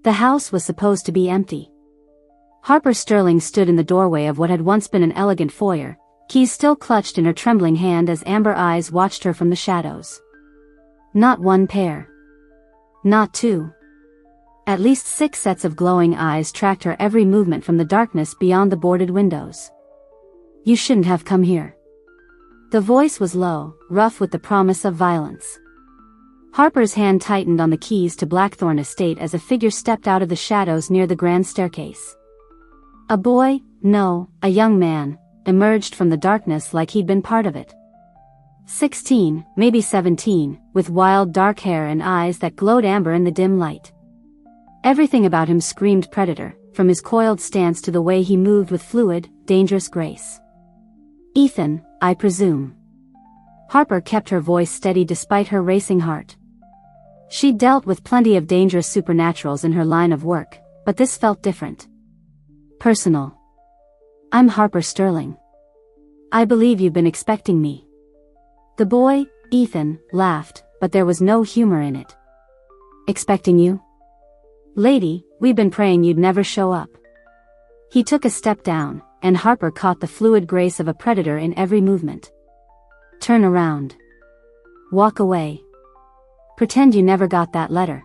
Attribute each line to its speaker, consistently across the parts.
Speaker 1: The house was supposed to be empty. Harper Sterling stood in the doorway of what had once been an elegant foyer, keys still clutched in her trembling hand as amber eyes watched her from the shadows. Not one pair. Not two. At least 6 sets of glowing eyes tracked her every movement from the darkness beyond the boarded windows. You shouldn't have come here. The voice was low, rough with the promise of violence. Harper's hand tightened on the keys to Blackthorn Estate as a figure stepped out of the shadows near the grand staircase. A boy, no, a young man, emerged from the darkness like he'd been part of it. 16, maybe 17, with wild dark hair and eyes that glowed amber in the dim light. Everything about him screamed predator, from his coiled stance to the way he moved with fluid, dangerous grace. Ethan, I presume. Harper kept her voice steady despite her racing heart. She'd dealt with plenty of dangerous supernaturals in her line of work, but this felt different. Personal. I'm Harper Sterling. I believe you've been expecting me. The boy, Ethan, laughed, but there was no humor in it. Expecting you? Lady, we've been praying you'd never show up. He took a step down, and Harper caught the fluid grace of a predator in every movement. Turn around. Walk away. Pretend you never got that letter.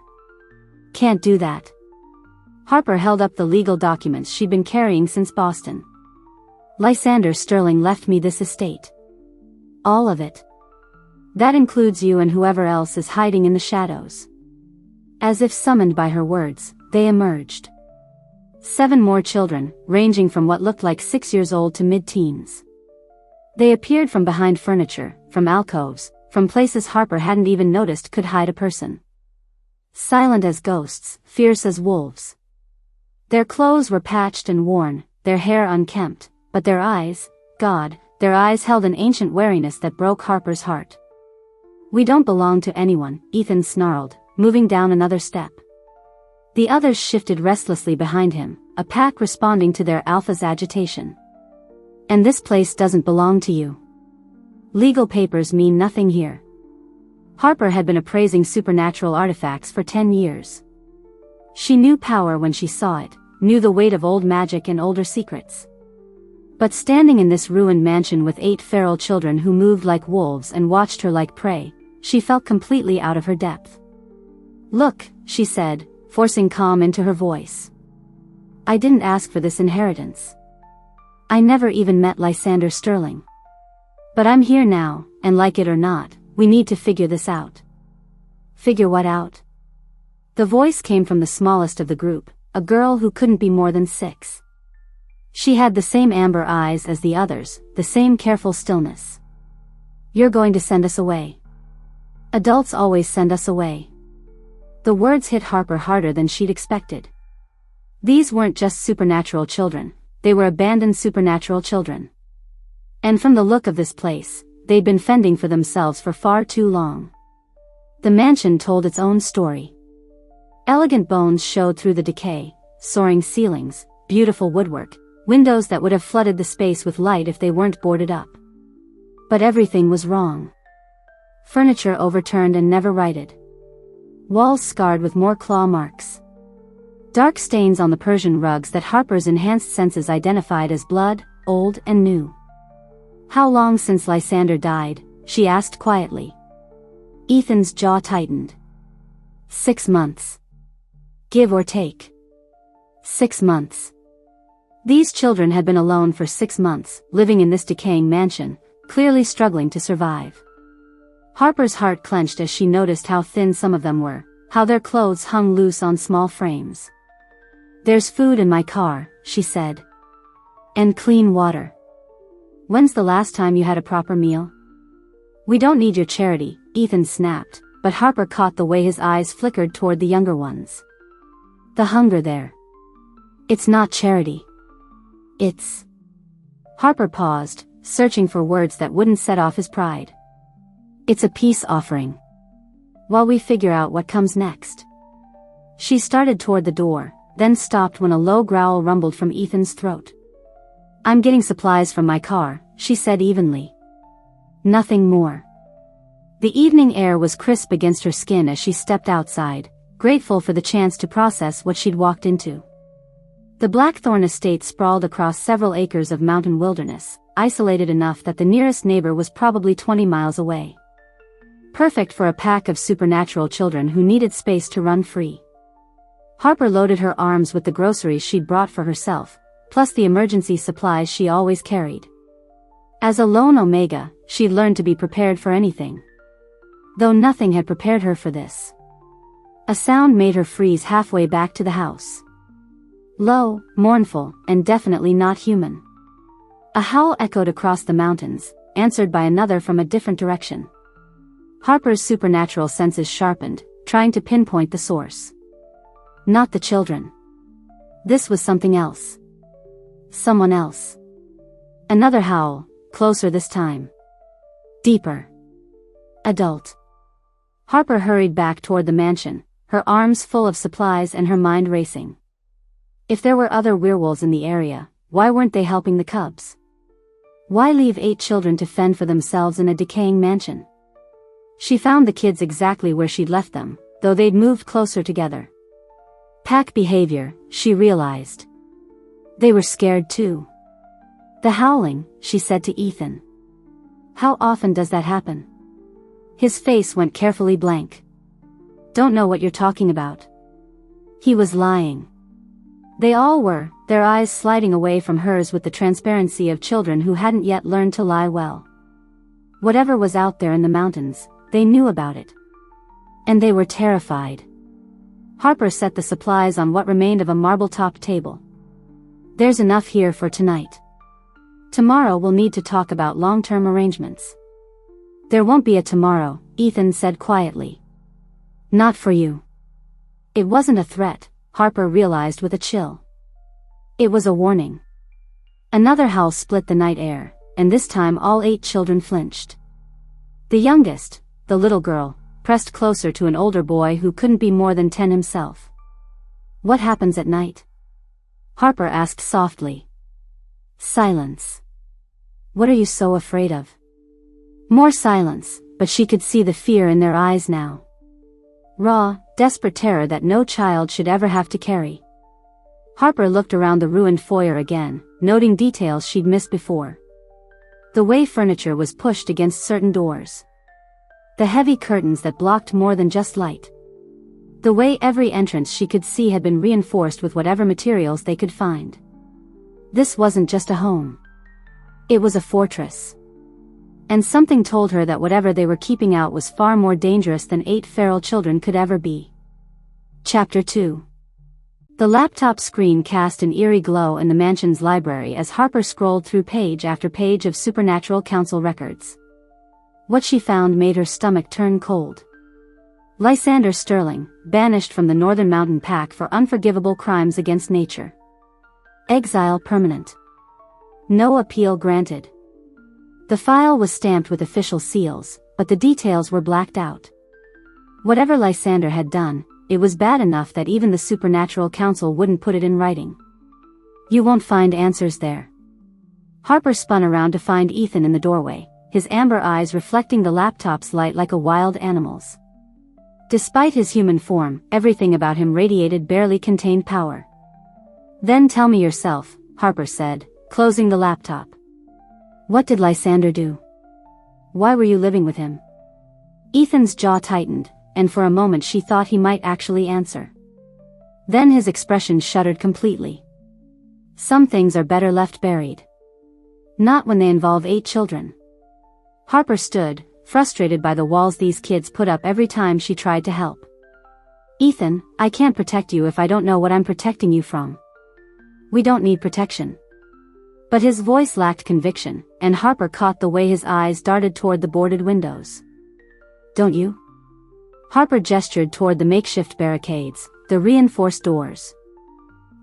Speaker 1: Can't do that. Harper held up the legal documents she'd been carrying since Boston. Lysander Sterling left me this estate. All of it. That includes you and whoever else is hiding in the shadows. As if summoned by her words, they emerged. 7 more children, ranging from what looked like 6 years old to mid-teens. They appeared from behind furniture, from alcoves, from places Harper hadn't even noticed could hide a person. Silent as ghosts, fierce as wolves. Their clothes were patched and worn, their hair unkempt, but their eyes, God, their eyes held an ancient wariness that broke Harper's heart. We don't belong to anyone, Ethan snarled, moving down another step. The others shifted restlessly behind him, a pack responding to their alpha's agitation. And this place doesn't belong to you. Legal papers mean nothing here. Harper had been appraising supernatural artifacts for 10 years. She knew power when she saw it, knew the weight of old magic and older secrets. But standing in this ruined mansion with 8 feral children who moved like wolves and watched her like prey, she felt completely out of her depth. Look, she said, forcing calm into her voice. I didn't ask for this inheritance. I never even met Lysander Sterling. But I'm here now, and like it or not, we need to figure this out. Figure what out? The voice came from the smallest of the group, a girl who couldn't be more than 6. She had the same amber eyes as the others, the same careful stillness. You're going to send us away. Adults always send us away. The words hit Harper harder than she'd expected. These weren't just supernatural children, they were abandoned supernatural children. And from the look of this place, they'd been fending for themselves for far too long. The mansion told its own story. Elegant bones showed through the decay, soaring ceilings, beautiful woodwork, windows that would have flooded the space with light if they weren't boarded up. But everything was wrong. Furniture overturned and never righted. Walls scarred with more claw marks. Dark stains on the Persian rugs that Harper's enhanced senses identified as blood, old and new. How long since Lysander died? She asked quietly. Ethan's jaw tightened. 6 months. Give or take. 6 months. These children had been alone for 6 months, living in this decaying mansion, clearly struggling to survive. Harper's heart clenched as she noticed how thin some of them were, how their clothes hung loose on small frames. There's food in my car, she said. And clean water. When's the last time you had a proper meal? We don't need your charity, Ethan snapped, but Harper caught the way his eyes flickered toward the younger ones. The hunger there. It's not charity. It's... Harper paused, searching for words that wouldn't set off his pride. It's a peace offering. While we figure out what comes next. She started toward the door, then stopped when a low growl rumbled from Ethan's throat. I'm getting supplies from my car, she said evenly. Nothing more. The evening air was crisp against her skin as she stepped outside, grateful for the chance to process what she'd walked into. The Blackthorn estate sprawled across several acres of mountain wilderness, isolated enough that the nearest neighbor was probably 20 miles away. Perfect for a pack of supernatural children who needed space to run free. Harper loaded her arms with the groceries she'd brought for herself, plus the emergency supplies she always carried. As a lone Omega, she'd learned to be prepared for anything. Though nothing had prepared her for this. A sound made her freeze halfway back to the house. Low, mournful, and definitely not human. A howl echoed across the mountains, answered by another from a different direction. Harper's supernatural senses sharpened, trying to pinpoint the source. Not the children. This was something else. Someone else. Another howl, closer this time. Deeper. Adult. Harper hurried back toward the mansion, her arms full of supplies and her mind racing. If there were other werewolves in the area, why weren't they helping the cubs? Why leave 8 children to fend for themselves in a decaying mansion? She found the kids exactly where she'd left them, though they'd moved closer together. Pack behavior, she realized. They were scared too. The howling, she said to Ethan. How often does that happen? His face went carefully blank. Don't know what you're talking about. He was lying. They all were, their eyes sliding away from hers with the transparency of children who hadn't yet learned to lie well. Whatever was out there in the mountains, they knew about it. And they were terrified. Harper set the supplies on what remained of a marble-top table. There's enough here for tonight. Tomorrow we'll need to talk about long-term arrangements. There won't be a tomorrow, Ethan said quietly. Not for you. It wasn't a threat, Harper realized with a chill. It was a warning. Another howl split the night air, and this time all 8 children flinched. The youngest, the little girl, pressed closer to an older boy who couldn't be more than 10 himself. What happens at night? Harper asked softly. Silence. What are you so afraid of? More silence, but she could see the fear in their eyes now. Raw, desperate terror that no child should ever have to carry. Harper looked around the ruined foyer again, noting details she'd missed before. The way furniture was pushed against certain doors. The heavy curtains that blocked more than just light. The way every entrance she could see had been reinforced with whatever materials they could find. This wasn't just a home. It was a fortress. And something told her that whatever they were keeping out was far more dangerous than 8 feral children could ever be. Chapter 2. The laptop screen cast an eerie glow in the mansion's library as Harper scrolled through page after page of Supernatural Council records. What she found made her stomach turn cold. Lysander Sterling, banished from the Northern Mountain Pack for unforgivable crimes against nature. Exile permanent. No appeal granted. The file was stamped with official seals, but the details were blacked out. Whatever Lysander had done, it was bad enough that even the Supernatural Council wouldn't put it in writing. You won't find answers there. Harper spun around to find Ethan in the doorway, his amber eyes reflecting the laptop's light like a wild animal's. Despite his human form, everything about him radiated barely contained power. Then tell me yourself, Harper said, closing the laptop. What did Lysander do? Why were you living with him? Ethan's jaw tightened, and for a moment she thought he might actually answer. Then his expression shuddered completely. Some things are better left buried. Not when they involve 8 children. Harper stood, frustrated by the walls these kids put up every time she tried to help. Ethan, I can't protect you if I don't know what I'm protecting you from. We don't need protection. But his voice lacked conviction, and Harper caught the way his eyes darted toward the boarded windows. Don't you? Harper gestured toward the makeshift barricades, the reinforced doors.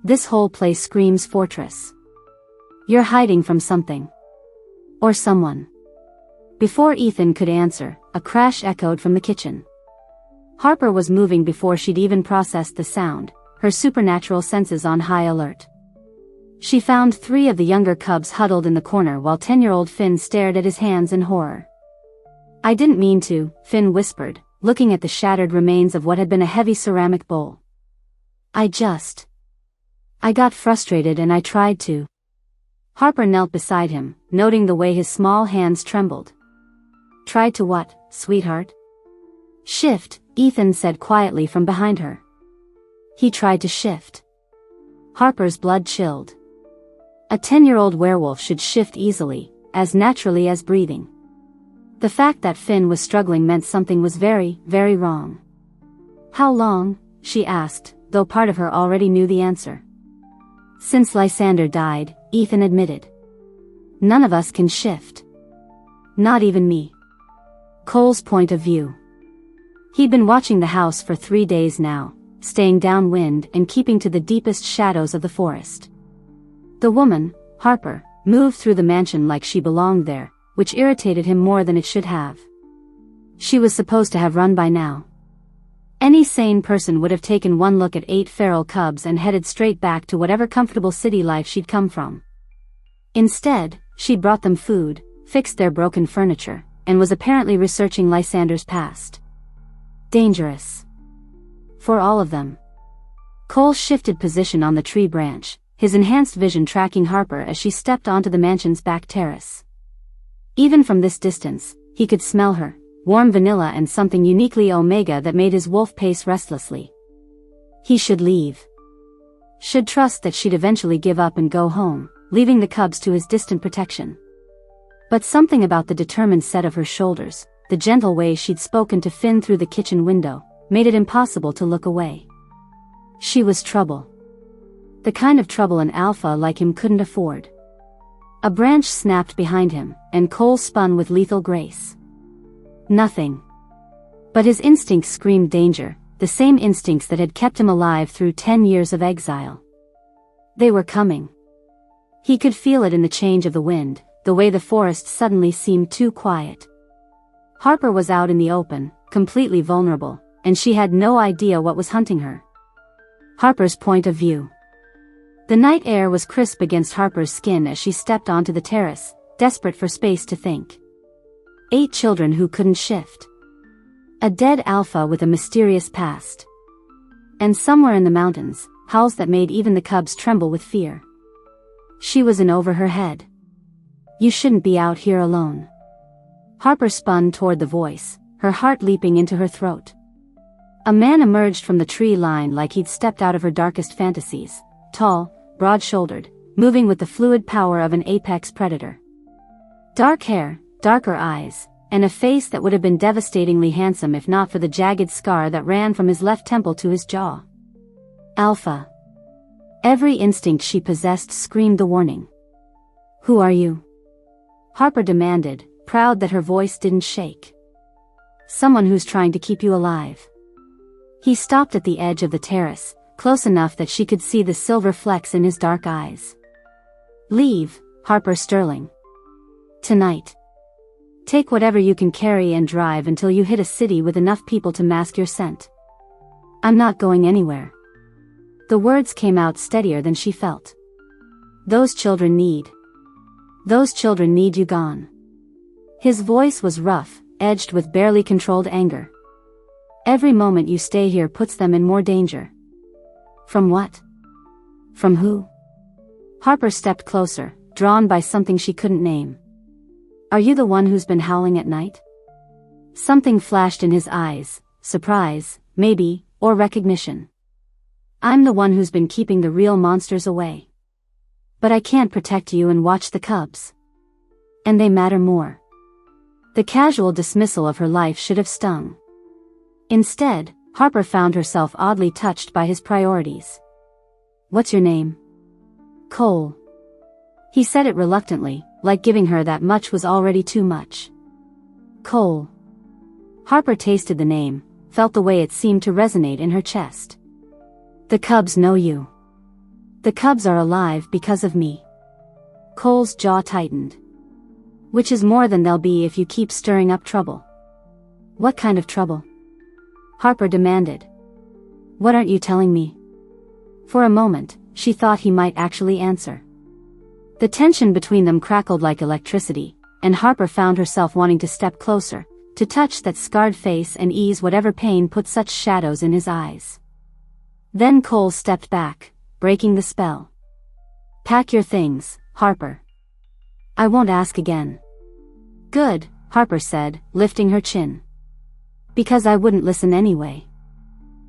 Speaker 1: This whole place screams fortress. You're hiding from something. Or someone. Before Ethan could answer, a crash echoed from the kitchen. Harper was moving before she'd even processed the sound, her supernatural senses on high alert. She found 3 of the younger cubs huddled in the corner while 10-year-old Finn stared at his hands in horror. I didn't mean to, Finn whispered, looking at the shattered remains of what had been a heavy ceramic bowl. I got frustrated and I tried to. Harper knelt beside him, noting the way his small hands trembled. Tried to what, sweetheart? Shift, Ethan said quietly from behind her. He tried to shift. Harper's blood chilled. A 10-year-old werewolf should shift easily, as naturally as breathing. The fact that Finn was struggling meant something was very, very wrong. How long? She asked, though part of her already knew the answer. Since Lysander died, Ethan admitted. None of us can shift. Not even me. Cole's point of view. He'd been watching the house for 3 days now, staying downwind and keeping to the deepest shadows of the forest. The woman, Harper, moved through the mansion like she belonged there, which irritated him more than it should have. She was supposed to have run by now. Any sane person would have taken one look at 8 feral cubs and headed straight back to whatever comfortable city life she'd come from. Instead, she'd brought them food, fixed their broken furniture, and was apparently researching Lysander's past. Dangerous. For all of them. Cole shifted position on the tree branch, his enhanced vision tracking Harper as she stepped onto the mansion's back terrace. Even from this distance, he could smell her, warm vanilla and something uniquely omega that made his wolf pace restlessly. He should leave. Should trust that she'd eventually give up and go home, leaving the cubs to his distant protection. But something about the determined set of her shoulders, the gentle way she'd spoken to Finn through the kitchen window, made it impossible to look away. She was trouble. The kind of trouble an alpha like him couldn't afford. A branch snapped behind him, and Cole spun with lethal grace. Nothing. But his instincts screamed danger, the same instincts that had kept him alive through 10 years of exile. They were coming. He could feel it in the change of the wind, the way the forest suddenly seemed too quiet. Harper was out in the open, completely vulnerable, and she had no idea what was hunting her. Harper's point of view. The night air was crisp against Harper's skin as she stepped onto the terrace, desperate for space to think. 8 children who couldn't shift. A dead alpha with a mysterious past. And somewhere in the mountains, howls that made even the cubs tremble with fear. She was in over her head. You shouldn't be out here alone. Harper spun toward the voice, her heart leaping into her throat. A man emerged from the tree line like he'd stepped out of her darkest fantasies, tall, broad-shouldered, moving with the fluid power of an apex predator. Dark hair, darker eyes, and a face that would have been devastatingly handsome if not for the jagged scar that ran from his left temple to his jaw. Alpha. Every instinct she possessed screamed the warning. Who are you? Harper demanded, proud that her voice didn't shake. Someone who's trying to keep you alive. He stopped at the edge of the terrace, close enough that she could see the silver flecks in his dark eyes. Leave, Harper Sterling. Tonight. Take whatever you can carry and drive until you hit a city with enough people to mask your scent. I'm not going anywhere. The words came out steadier than she felt. Those children need you gone. His voice was rough, edged with barely controlled anger. Every moment you stay here puts them in more danger. From what? From who? Harper stepped closer, drawn by something she couldn't name. Are you the one who's been howling at night? Something flashed in his eyes, surprise, maybe, or recognition. I'm the one who's been keeping the real monsters away. But I can't protect you and watch the cubs. And they matter more. The casual dismissal of her life should have stung. Instead, Harper found herself oddly touched by his priorities. What's your name? Cole. He said it reluctantly, like giving her that much was already too much. Cole. Harper tasted the name, felt the way it seemed to resonate in her chest. The cubs know you. The cubs are alive because of me. Cole's jaw tightened. Which is more than they'll be if you keep stirring up trouble. What kind of trouble? Harper demanded. What aren't you telling me? For a moment, she thought he might actually answer. The tension between them crackled like electricity, and Harper found herself wanting to step closer, to touch that scarred face and ease whatever pain put such shadows in his eyes. Then Cole stepped back, breaking the spell. "Pack your things, Harper. I won't ask again." "Good," Harper said, lifting her chin. "Because I wouldn't listen anyway."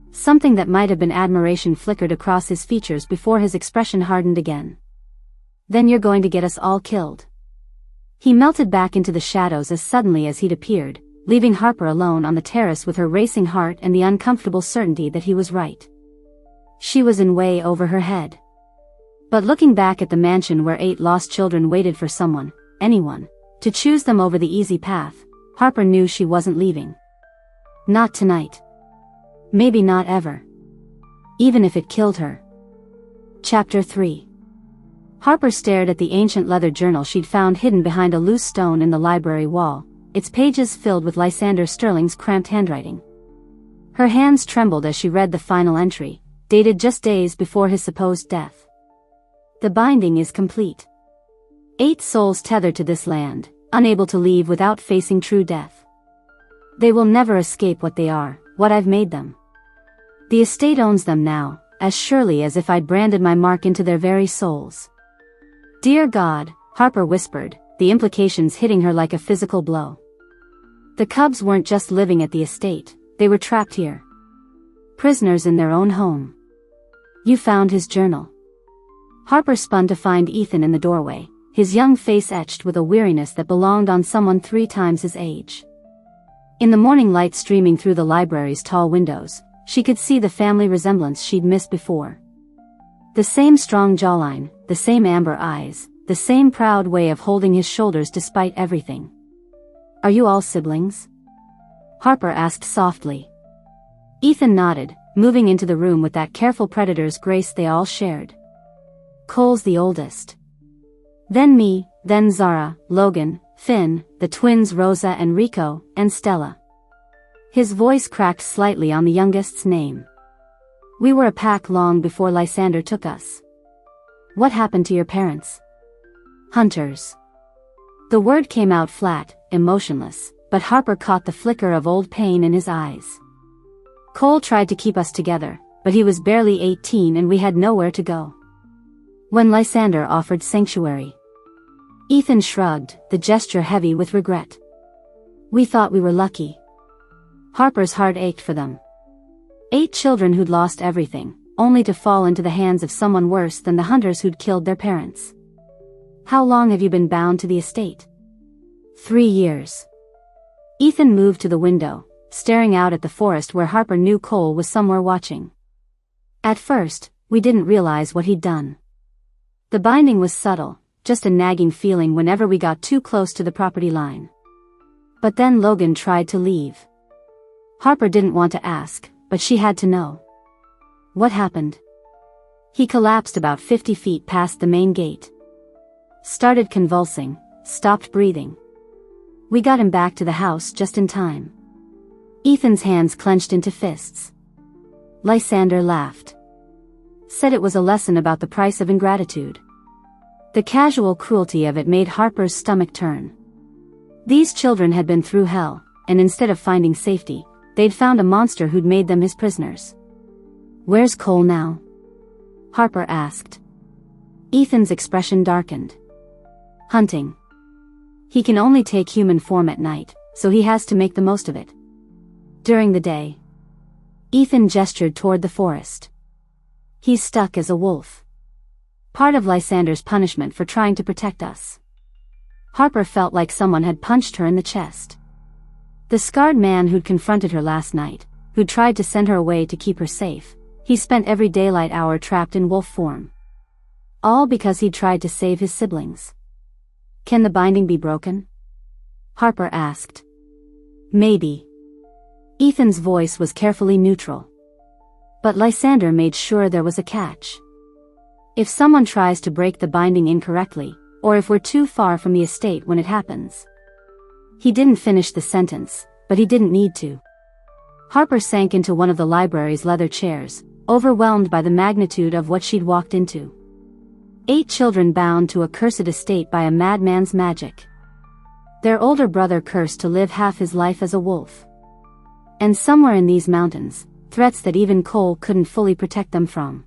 Speaker 1: Something that might have been admiration flickered across his features before his expression hardened again. "Then you're going to get us all killed." He melted back into the shadows as suddenly as he'd appeared, leaving Harper alone on the terrace with her racing heart and the uncomfortable certainty that he was right. She was in way over her head. But looking back at the mansion where 8 lost children waited for someone, anyone, to choose them over the easy path, Harper knew she wasn't leaving. Not tonight. Maybe not ever. Even if it killed her. Chapter 3. Harper stared at the ancient leather journal she'd found hidden behind a loose stone in the library wall, its pages filled with Lysander Sterling's cramped handwriting. Her hands trembled as she read the final entry, dated just days before his supposed death. The binding is complete. 8 souls tethered to this land, unable to leave without facing true death. They will never escape what they are, what I've made them. The estate owns them now, as surely as if I'd branded my mark into their very souls. Dear God, Harper whispered, the implications hitting her like a physical blow. The cubs weren't just living at the estate, they were trapped here. Prisoners in their own home. You found his journal. Harper spun to find Ethan in the doorway, his young face etched with a weariness that belonged on someone 3 times his age. In the morning light streaming through the library's tall windows, she could see the family resemblance she'd missed before. The same strong jawline, the same amber eyes, the same proud way of holding his shoulders despite everything. Are you all siblings? Harper asked softly. Ethan nodded, moving into the room with that careful predator's grace they all shared. Cole's the oldest. Then me, then Zara, Logan, Finn, the twins Rosa and Rico, and Stella. His voice cracked slightly on the youngest's name. We were a pack long before Lysander took us. What happened to your parents? Hunters. The word came out flat, emotionless, but Harper caught the flicker of old pain in his eyes. Cole tried to keep us together, but he was barely 18 and we had nowhere to go. When Lysander offered sanctuary. Ethan shrugged, the gesture heavy with regret. We thought we were lucky. Harper's heart ached for them. 8 children who'd lost everything, only to fall into the hands of someone worse than the hunters who'd killed their parents. How long have you been bound to the estate? 3 years. Ethan moved to the window, staring out at the forest where Harper knew Cole was somewhere watching. At first, we didn't realize what he'd done. The binding was subtle, just a nagging feeling whenever we got too close to the property line. But then Logan tried to leave. Harper didn't want to ask, but she had to know. What happened? He collapsed about 50 feet past the main gate. Started convulsing, stopped breathing. We got him back to the house just in time. Ethan's hands clenched into fists. Lysander laughed. Said it was a lesson about the price of ingratitude. The casual cruelty of it made Harper's stomach turn. These children had been through hell, and instead of finding safety, they'd found a monster who'd made them his prisoners. Where's Cole now? Harper asked. Ethan's expression darkened. Hunting. He can only take human form at night, so he has to make the most of it. During the day. Ethan gestured toward the forest. He's stuck as a wolf. Part of Lysander's punishment for trying to protect us. Harper felt like someone had punched her in the chest. The scarred man who'd confronted her last night, who'd tried to send her away to keep her safe, he spent every daylight hour trapped in wolf form. All because he'd tried to save his siblings. Can the binding be broken? Harper asked. Maybe. Ethan's voice was carefully neutral. But Lysander made sure there was a catch. If someone tries to break the binding incorrectly, or if we're too far from the estate when it happens. He didn't finish the sentence, but he didn't need to. Harper sank into one of the library's leather chairs, overwhelmed by the magnitude of what she'd walked into. 8 children bound to a cursed estate by a madman's magic. Their older brother cursed to live half his life as a wolf. And somewhere in these mountains, threats that even Cole couldn't fully protect them from.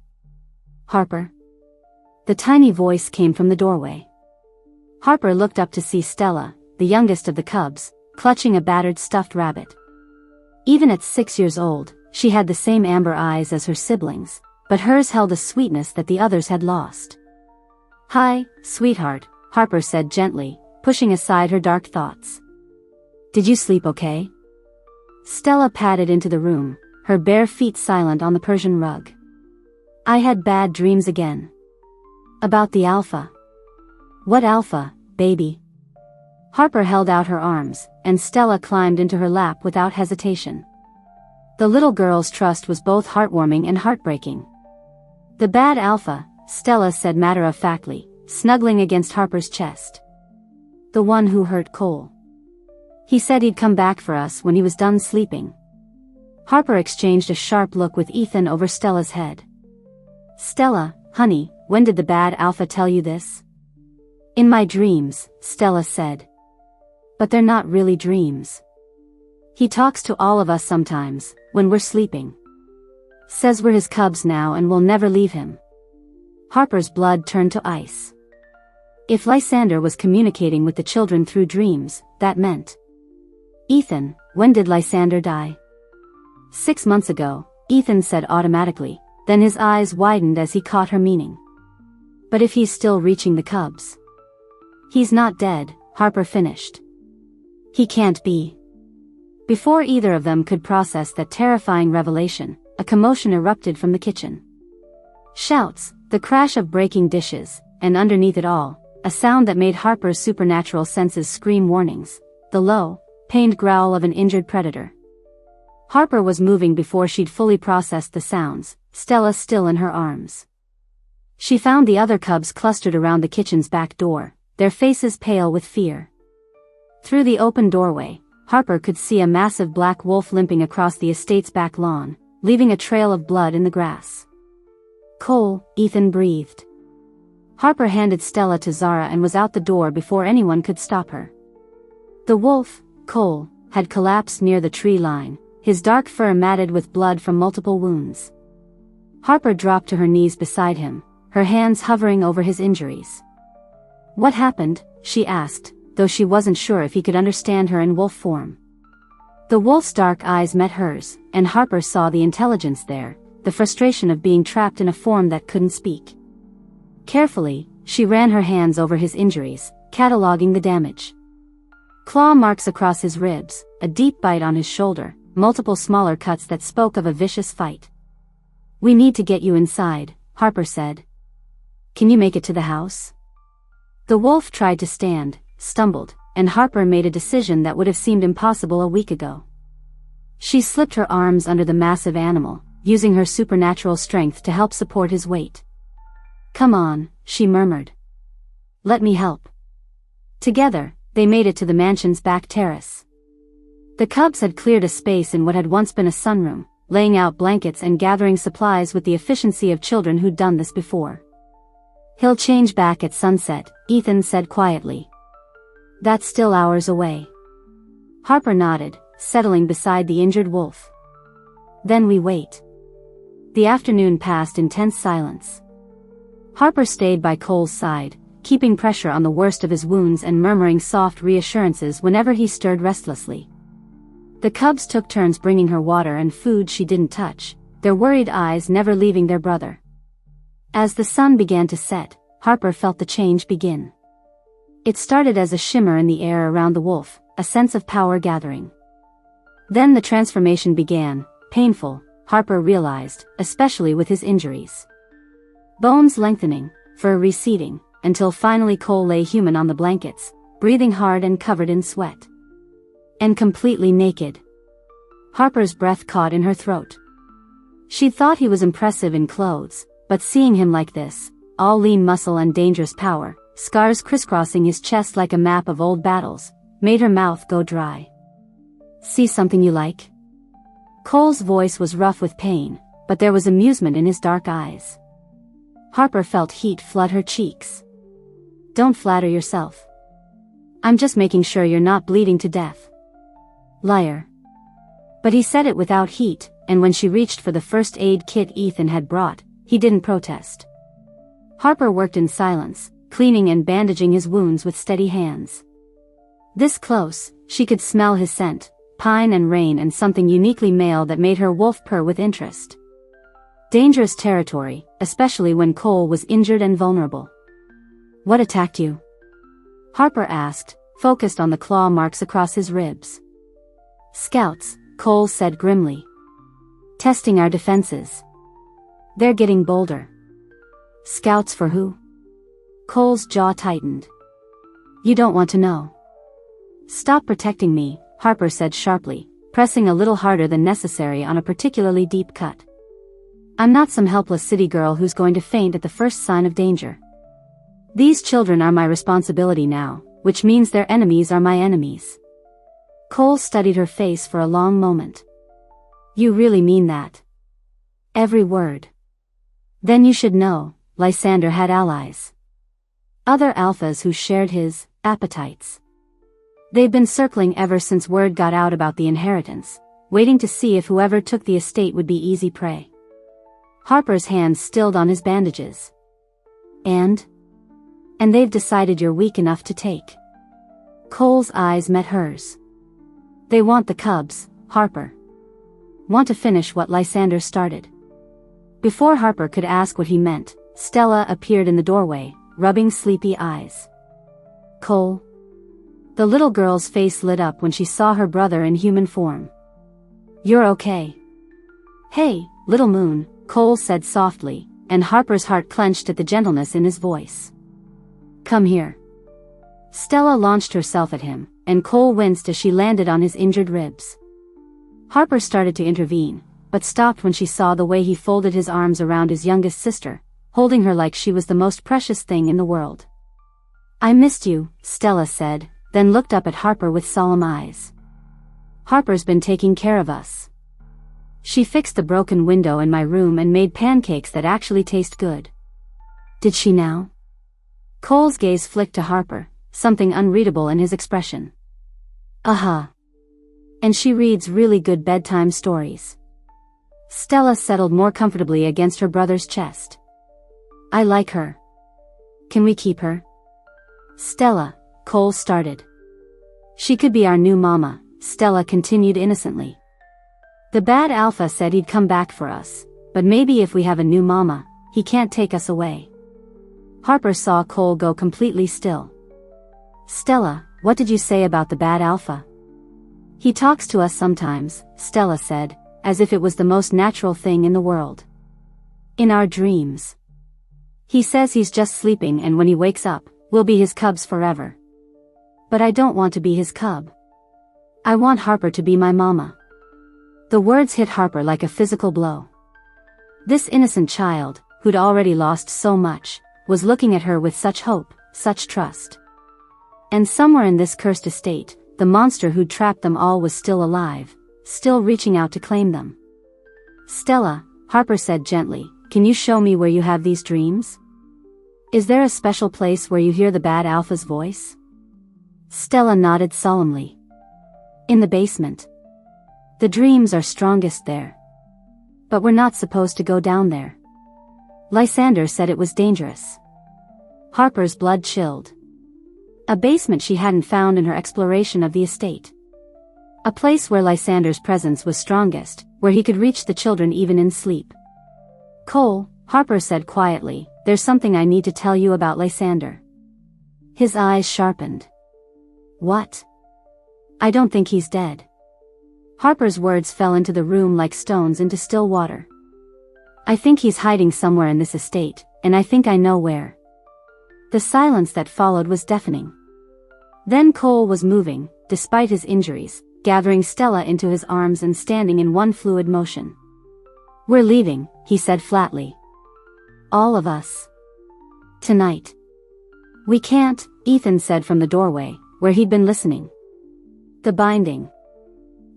Speaker 1: Harper? The tiny voice came from the doorway. Harper looked up to see Stella, the youngest of the cubs, clutching a battered stuffed rabbit. Even at 6 years old, she had the same amber eyes as her siblings, but hers held a sweetness that the others had lost. "Hi, sweetheart," Harper said gently, pushing aside her dark thoughts. "Did you sleep okay?" Stella padded into the room, her bare feet silent on the Persian rug. "I had bad dreams again. About the alpha." "What alpha, baby?" Harper held out her arms, and Stella climbed into her lap without hesitation. The little girl's trust was both heartwarming and heartbreaking. "The bad alpha," Stella said matter-of-factly, snuggling against Harper's chest. "The one who hurt Cole. He said he'd come back for us when he was done sleeping." Harper exchanged a sharp look with Ethan over Stella's head. "Stella, honey, when did the bad alpha tell you this?" "In my dreams," Stella said. "But they're not really dreams. He talks to all of us sometimes, when we're sleeping. Says we're his cubs now and we'll never leave him." Harper's blood turned to ice. If Lysander was communicating with the children through dreams, that meant. "Ethan, when did Lysander die?" 6 months ago, Ethan said automatically, then his eyes widened as he caught her meaning. "But if he's still reaching the cubs?" "He's not dead," Harper finished. "He can't be." Before either of them could process that terrifying revelation, a commotion erupted from the kitchen. Shouts, the crash of breaking dishes, and underneath it all, a sound that made Harper's supernatural senses scream warnings, the low, pained growl of an injured predator. Harper was moving before she'd fully processed the sounds, Stella still in her arms. She found the other cubs clustered around the kitchen's back door, their faces pale with fear. Through the open doorway, Harper could see a massive black wolf limping across the estate's back lawn, leaving a trail of blood in the grass. "Cole," Ethan breathed. Harper handed Stella to Zara and was out the door before anyone could stop her. The wolf, Cole, had collapsed near the tree line, his dark fur matted with blood from multiple wounds. Harper dropped to her knees beside him, her hands hovering over his injuries. "What happened?" she asked, though she wasn't sure if he could understand her in wolf form. The wolf's dark eyes met hers, and Harper saw the intelligence there, the frustration of being trapped in a form that couldn't speak. Carefully, she ran her hands over his injuries, cataloging the damage. Claw marks across his ribs, a deep bite on his shoulder, multiple smaller cuts that spoke of a vicious fight. "We need to get you inside," Harper said. "Can you make it to the house?" The wolf tried to stand, stumbled, and Harper made a decision that would have seemed impossible a week ago. She slipped her arms under the massive animal, using her supernatural strength to help support his weight. "Come on," she murmured. "Let me help." Together, they made it to the mansion's back terrace. The cubs had cleared a space in what had once been a sunroom, laying out blankets and gathering supplies with the efficiency of children who'd done this before. "He'll change back at sunset," Ethan said quietly. "That's still hours away." Harper nodded, settling beside the injured wolf. Then we wait. The afternoon passed in tense silence. Harper stayed by Cole's side, keeping pressure on the worst of his wounds and murmuring soft reassurances whenever he stirred restlessly. The cubs took turns bringing her water and food she didn't touch, their worried eyes never leaving their brother. As the sun began to set, Harper felt the change begin. It started as a shimmer in the air around the wolf, a sense of power gathering. Then the transformation began, painful, Harper realized, especially with his injuries. Bones lengthening, fur receding, until finally Cole lay human on the blankets, breathing hard and covered in sweat. And completely naked. Harper's breath caught in her throat. She'd thought he was impressive in clothes, but seeing him like this, all lean muscle and dangerous power, scars crisscrossing his chest like a map of old battles, made her mouth go dry. "See something you like?" Cole's voice was rough with pain, but there was amusement in his dark eyes. Harper felt heat flood her cheeks. "Don't flatter yourself. I'm just making sure you're not bleeding to death. Liar. But he said it without heat, and when she reached for the first aid kit Ethan had brought, he didn't protest. Harper worked in silence, cleaning and bandaging his wounds with steady hands. This close, she could smell his scent, pine and rain, and something uniquely male that made her wolf purr with interest. Dangerous territory, especially when Cole was injured and vulnerable. What attacked you? Harper asked, focused on the claw marks across his ribs. Scouts, Cole said grimly. Testing our defenses. They're getting bolder. Scouts for who? Cole's jaw tightened. You don't want to know. Stop protecting me, Harper said sharply, pressing a little harder than necessary on a particularly deep cut. I'm not some helpless city girl who's going to faint at the first sign of danger. These children are my responsibility now, which means their enemies are my enemies. Cole studied her face for a long moment. You really mean that? Every word. Then you should know, Lysander had allies. Other alphas who shared his appetites. They've been circling ever since word got out about the inheritance, waiting to see if whoever took the estate would be easy prey. Harper's hands stilled on his bandages. And they've decided you're weak enough to take. Cole's eyes met hers. They want the cubs, Harper. Want to finish what Lysander started. Before Harper could ask what he meant, Stella appeared in the doorway, rubbing sleepy eyes. Cole? The little girl's face lit up when she saw her brother in human form. You're okay. Hey, little moon, Cole said softly, and Harper's heart clenched at the gentleness in his voice. Come here. Stella launched herself at him, and Cole winced as she landed on his injured ribs. Harper started to intervene, but stopped when she saw the way he folded his arms around his youngest sister, holding her like she was the most precious thing in the world. I missed you, Stella said, then looked up at Harper with solemn eyes. Harper's been taking care of us. She fixed the broken window in my room and made pancakes that actually taste good. Did she now? Cole's gaze flicked to Harper, something unreadable in his expression. And she reads really good bedtime stories. Stella settled more comfortably against her brother's chest. I like her. Can we keep her? Stella, Cole started. She could be our new mama, Stella continued innocently. The bad alpha said he'd come back for us, but maybe if we have a new mama, he can't take us away. Harper saw Cole go completely still. Stella, what did you say about the bad alpha? He talks to us sometimes, Stella said, as if it was the most natural thing in the world. In our dreams. He says he's just sleeping and when he wakes up, we'll be his cubs forever. But I don't want to be his cub. I want Harper to be my mama. The words hit Harper like a physical blow. This innocent child, who'd already lost so much, was looking at her with such hope, such trust. And somewhere in this cursed estate, the monster who'd trapped them all was still alive, still reaching out to claim them. Stella, Harper said gently, can you show me where you have these dreams? Is there a special place where you hear the bad alpha's voice? Stella nodded solemnly. In the basement. The dreams are strongest there. But we're not supposed to go down there. Lysander said it was dangerous. Harper's blood chilled. A basement she hadn't found in her exploration of the estate. A place where Lysander's presence was strongest, where he could reach the children even in sleep. Cole, Harper said quietly, there's something I need to tell you about Lysander. His eyes sharpened. What? I don't think he's dead. Harper's words fell into the room like stones into still water. I think he's hiding somewhere in this estate, and I think I know where. The silence that followed was deafening. Then Cole was moving, despite his injuries, gathering Stella into his arms and standing in one fluid motion. We're leaving, he said flatly. All of us. Tonight. We can't, Ethan said from the doorway, where he'd been listening. The binding.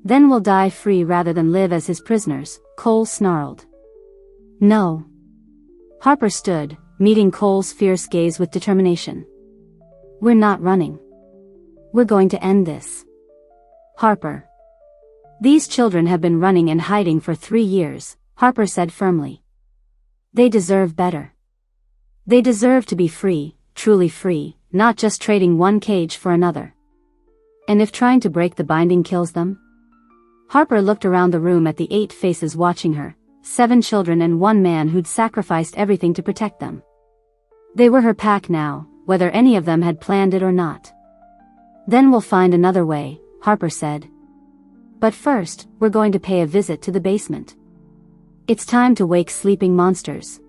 Speaker 1: Then we'll die free rather than live as his prisoners, Cole snarled. No. Harper stood, meeting Cole's fierce gaze with determination. We're not running. We're going to end this. Harper. These children have been running and hiding for 3 years, Harper said firmly. They deserve better. They deserve to be free, truly free, not just trading one cage for another. And if trying to break the binding kills them? Harper looked around the room at the 8 faces watching her, 7 children and 1 man who'd sacrificed everything to protect them. They were her pack now, whether any of them had planned it or not. Then we'll find another way, Harper said. But first, we're going to pay a visit to the basement. It's time to wake sleeping monsters.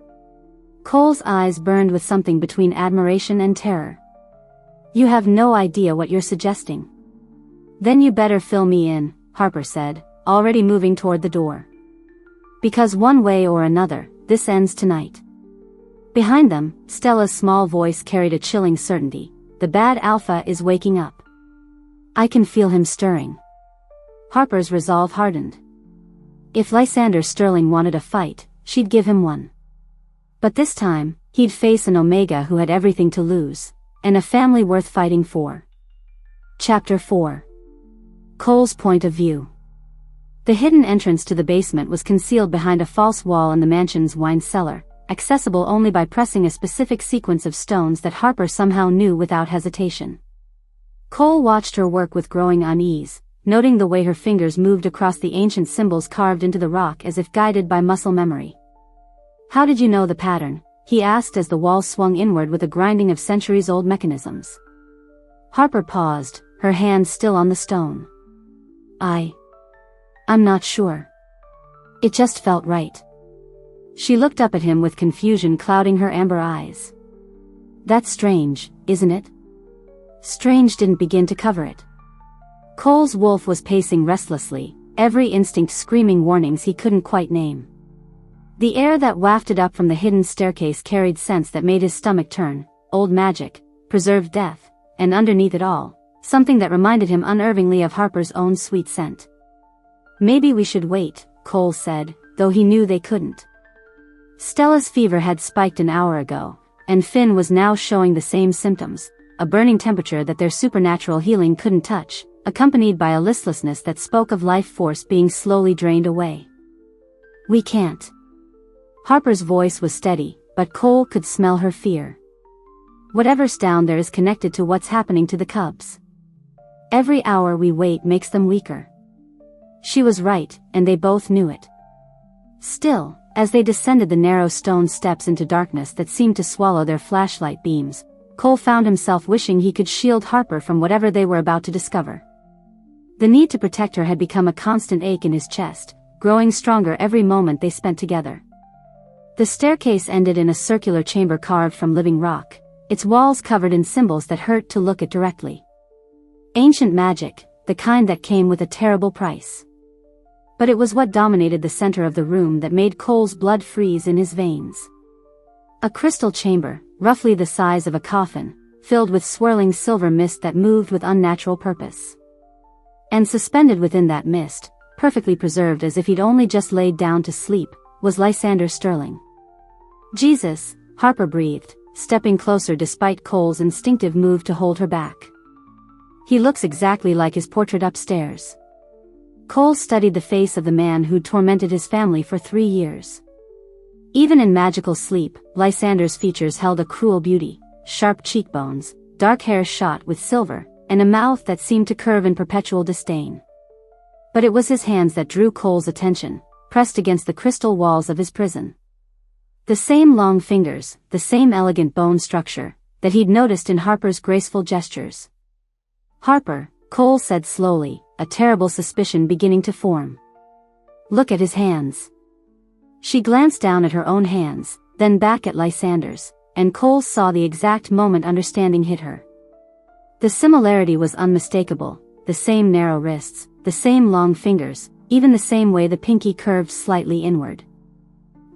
Speaker 1: Cole's eyes burned with something between admiration and terror. You have no idea what you're suggesting. Then you better fill me in, Harper said, already moving toward the door. Because one way or another, this ends tonight. Behind them, Stella's small voice carried a chilling certainty. The bad alpha is waking up. I can feel him stirring. Harper's resolve hardened. If Lysander Sterling wanted a fight, she'd give him one. But this time, he'd face an Omega who had everything to lose, and a family worth fighting for. Chapter 4. Cole's point of view. The hidden entrance to the basement was concealed behind a false wall in the mansion's wine cellar, accessible only by pressing a specific sequence of stones that Harper somehow knew without hesitation. Cole watched her work with growing unease, noting the way her fingers moved across the ancient symbols carved into the rock as if guided by muscle memory. How did you know the pattern? He asked as the wall swung inward with a grinding of centuries-old mechanisms. Harper paused, her hand still on the stone. I'm not sure. It just felt right. She looked up at him with confusion clouding her amber eyes. That's strange, isn't it? Strange didn't begin to cover it. Cole's wolf was pacing restlessly, every instinct screaming warnings he couldn't quite name. The air that wafted up from the hidden staircase carried scents that made his stomach turn, old magic, preserved death, and underneath it all, something that reminded him unnervingly of Harper's own sweet scent. Maybe we should wait, Cole said, though he knew they couldn't. Stella's fever had spiked an hour ago, and Finn was now showing the same symptoms, a burning temperature that their supernatural healing couldn't touch, accompanied by a listlessness that spoke of life force being slowly drained away. We can't. Harper's voice was steady, but Cole could smell her fear. Whatever's down there is connected to what's happening to the cubs. Every hour we wait makes them weaker. She was right, and they both knew it. Still, as they descended the narrow stone steps into darkness that seemed to swallow their flashlight beams, Cole found himself wishing he could shield Harper from whatever they were about to discover. The need to protect her had become a constant ache in his chest, growing stronger every moment they spent together. The staircase ended in a circular chamber carved from living rock, its walls covered in symbols that hurt to look at directly. Ancient magic, the kind that came with a terrible price. But it was what dominated the center of the room that made Cole's blood freeze in his veins. A crystal chamber, roughly the size of a coffin, filled with swirling silver mist that moved with unnatural purpose. And suspended within that mist, perfectly preserved as if he'd only just laid down to sleep, was Lysander Sterling. Jesus, Harper breathed, stepping closer despite Cole's instinctive move to hold her back. He looks exactly like his portrait upstairs. Cole studied the face of the man who'd tormented his family for 3 years. Even in magical sleep, Lysander's features held a cruel beauty, sharp cheekbones, dark hair shot with silver, and a mouth that seemed to curve in perpetual disdain. But it was his hands that drew Cole's attention, pressed against the crystal walls of his prison. The same long fingers, the same elegant bone structure, that he'd noticed in Harper's graceful gestures. Harper, Cole said slowly, a terrible suspicion beginning to form. Look at his hands. She glanced down at her own hands, then back at Lysander's, and Cole saw the exact moment understanding hit her. The similarity was unmistakable, the same narrow wrists, the same long fingers, even the same way the pinky curved slightly inward.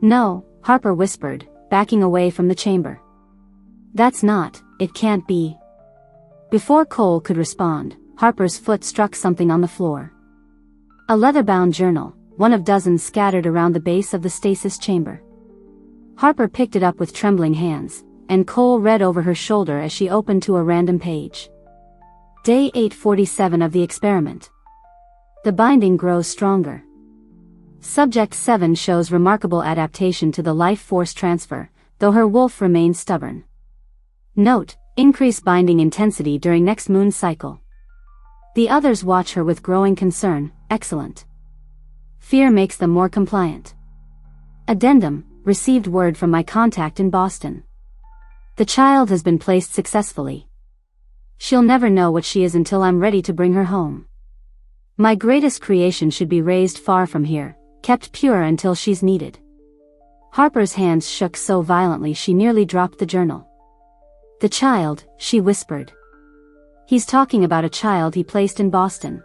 Speaker 1: No, Harper whispered, backing away from the chamber. That's not, it can't be. Before Cole could respond, Harper's foot struck something on the floor. A leather-bound journal, one of dozens scattered around the base of the stasis chamber. Harper picked it up with trembling hands, and Cole read over her shoulder as she opened to a random page. Day 847 of the experiment. The binding grows stronger. Subject 7 shows remarkable adaptation to the life force transfer, though her wolf remains stubborn. Note: increase binding intensity during next moon cycle. The others watch her with growing concern. Excellent. Fear makes them more compliant. Addendum: received word from my contact in Boston. The child has been placed successfully. She'll never know what she is until I'm ready to bring her home. My greatest creation should be raised far from here, kept pure until she's needed. Harper's hands shook so violently she nearly dropped the journal. The child, she whispered. He's talking about a child he placed in Boston.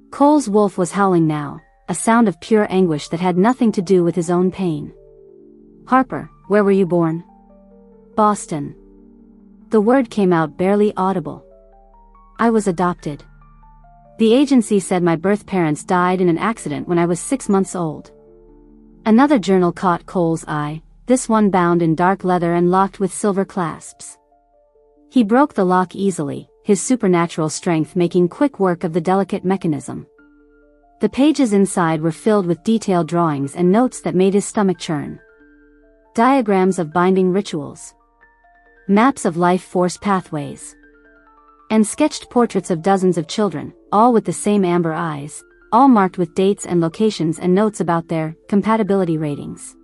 Speaker 1: Cole's wolf was howling now, a sound of pure anguish that had nothing to do with his own pain. Harper, where were you born? Boston. The word came out barely audible. I was adopted. The agency said my birth parents died in an accident when I was 6 months old. Another journal caught Cole's eye, this one bound in dark leather and locked with silver clasps. He broke the lock easily, his supernatural strength making quick work of the delicate mechanism. The pages inside were filled with detailed drawings and notes that made his stomach churn. Diagrams of binding rituals. Maps of life force pathways. And sketched portraits of dozens of children, all with the same amber eyes, all marked with dates and locations and notes about their compatibility ratings.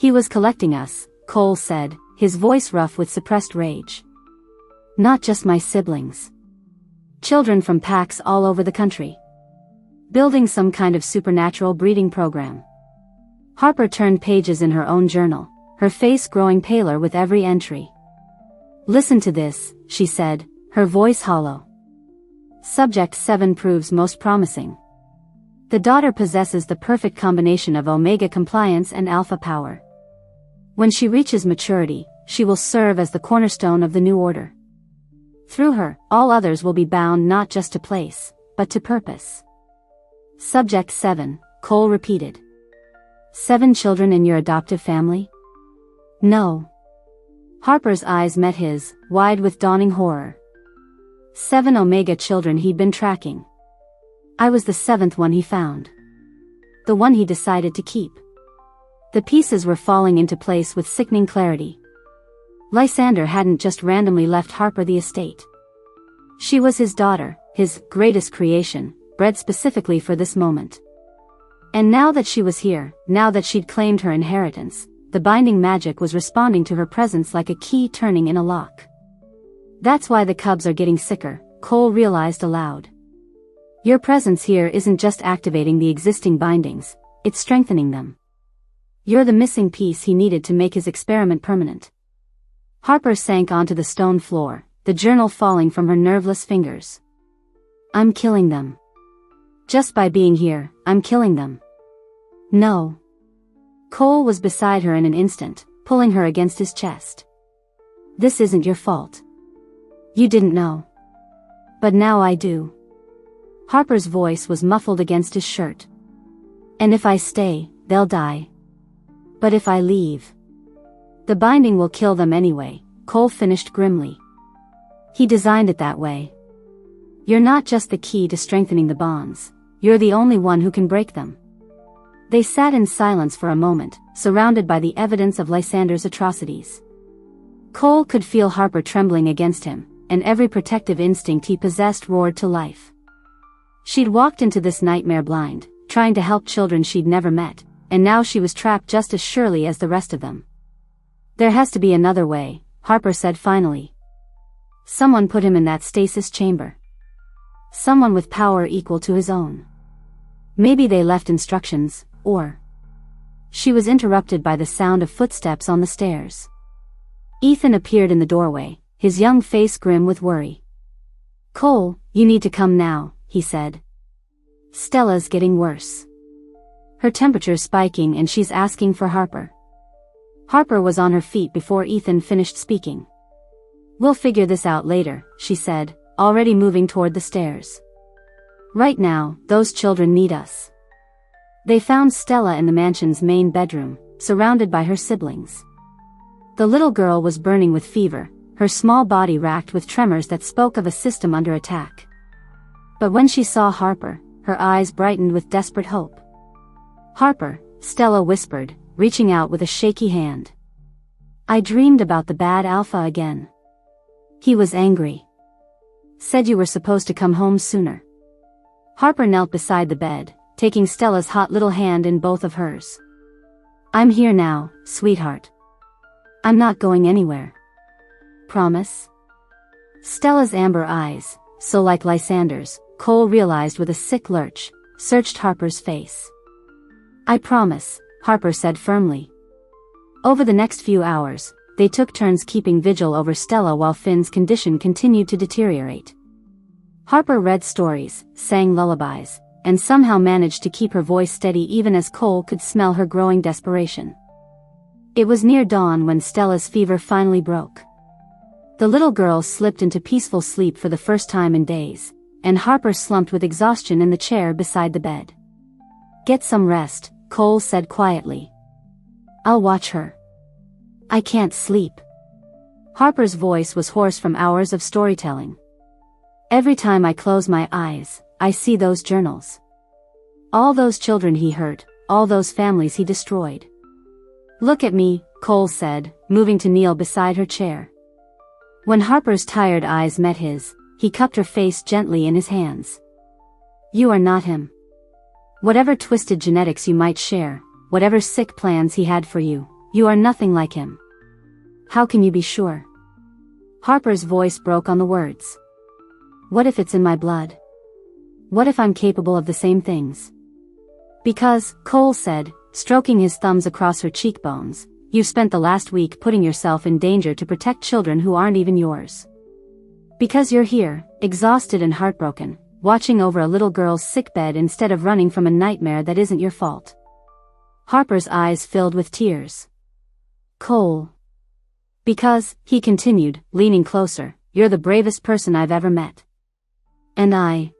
Speaker 1: He was collecting us, Cole said, his voice rough with suppressed rage. Not just my siblings. Children from packs all over the country. Building some kind of supernatural breeding program. Harper turned pages in her own journal, her face growing paler with every entry. Listen to this, she said, her voice hollow. Subject 7 proves most promising. The daughter possesses the perfect combination of omega compliance and alpha power. When she reaches maturity, she will serve as the cornerstone of the new order. Through her, all others will be bound not just to place, but to purpose. Subject 7, Cole repeated. 7 children in your adoptive family? No. Harper's eyes met his, wide with dawning horror. 7 Omega children he'd been tracking. I was the 7th one he found. The one he decided to keep. The pieces were falling into place with sickening clarity. Lysander hadn't just randomly left Harper the estate. She was his daughter, his greatest creation, bred specifically for this moment. And now that she was here, now that she'd claimed her inheritance, the binding magic was responding to her presence like a key turning in a lock. That's why the cubs are getting sicker, Cole realized aloud. Your presence here isn't just activating the existing bindings, it's strengthening them. You're the missing piece he needed to make his experiment permanent. Harper sank onto the stone floor, the journal falling from her nerveless fingers. I'm killing them. Just by being here, I'm killing them. No. Cole was beside her in an instant, pulling her against his chest. This isn't your fault. You didn't know. But now I do. Harper's voice was muffled against his shirt. And if I stay, they'll die. But if I leave, the binding will kill them anyway, Cole finished grimly. He designed it that way. You're not just the key to strengthening the bonds, you're the only one who can break them. They sat in silence for a moment, surrounded by the evidence of Lysander's atrocities. Cole could feel Harper trembling against him, and every protective instinct he possessed roared to life. She'd walked into this nightmare blind, trying to help children she'd never met, and now she was trapped just as surely as the rest of them. There has to be another way, Harper said finally. Someone put him in that stasis chamber. Someone with power equal to his own. Maybe they left instructions, or... She was interrupted by the sound of footsteps on the stairs. Ethan appeared in the doorway, his young face grim with worry. Cole, you need to come now, he said. Stella's getting worse. Her temperature's spiking and she's asking for Harper. Harper was on her feet before Ethan finished speaking. We'll figure this out later, she said, already moving toward the stairs. Right now, those children need us. They found Stella in the mansion's main bedroom, surrounded by her siblings. The little girl was burning with fever, her small body racked with tremors that spoke of a system under attack. But when she saw Harper, her eyes brightened with desperate hope. "Harper," Stella whispered, reaching out with a shaky hand. "I dreamed about the bad alpha again. He was angry. Said you were supposed to come home sooner." Harper knelt beside the bed, taking Stella's hot little hand in both of hers. "I'm here now, sweetheart. I'm not going anywhere. Promise?" Stella's amber eyes, so like Lysander's, Cole realized with a sick lurch, searched Harper's face. "I promise," Harper said firmly. Over the next few hours, they took turns keeping vigil over Stella while Finn's condition continued to deteriorate. Harper read stories, sang lullabies, and somehow managed to keep her voice steady even as Cole could smell her growing desperation. It was near dawn when Stella's fever finally broke. The little girl slipped into peaceful sleep for the first time in days, and Harper slumped with exhaustion in the chair beside the bed. "Get some rest," Cole said quietly. "I'll watch her. I can't sleep." Harper's voice was hoarse from hours of storytelling. "Every time I close my eyes, I see those journals. All those children he hurt, all those families he destroyed." "Look at me," Cole said, moving to kneel beside her chair. When Harper's tired eyes met his, he cupped her face gently in his hands. "You are not him. Whatever twisted genetics you might share, whatever sick plans he had for you, you are nothing like him." "How can you be sure?" Harper's voice broke on the words. "What if it's in my blood? What if I'm capable of the same things?" "Because," Cole said, stroking his thumbs across her cheekbones, "you've spent the last week putting yourself in danger to protect children who aren't even yours. Because you're here, exhausted and heartbroken, watching over a little girl's sick bed instead of running from a nightmare that isn't your fault." Harper's eyes filled with tears. "Cole. Because," he continued, leaning closer, "you're the bravest person I've ever met. And I..."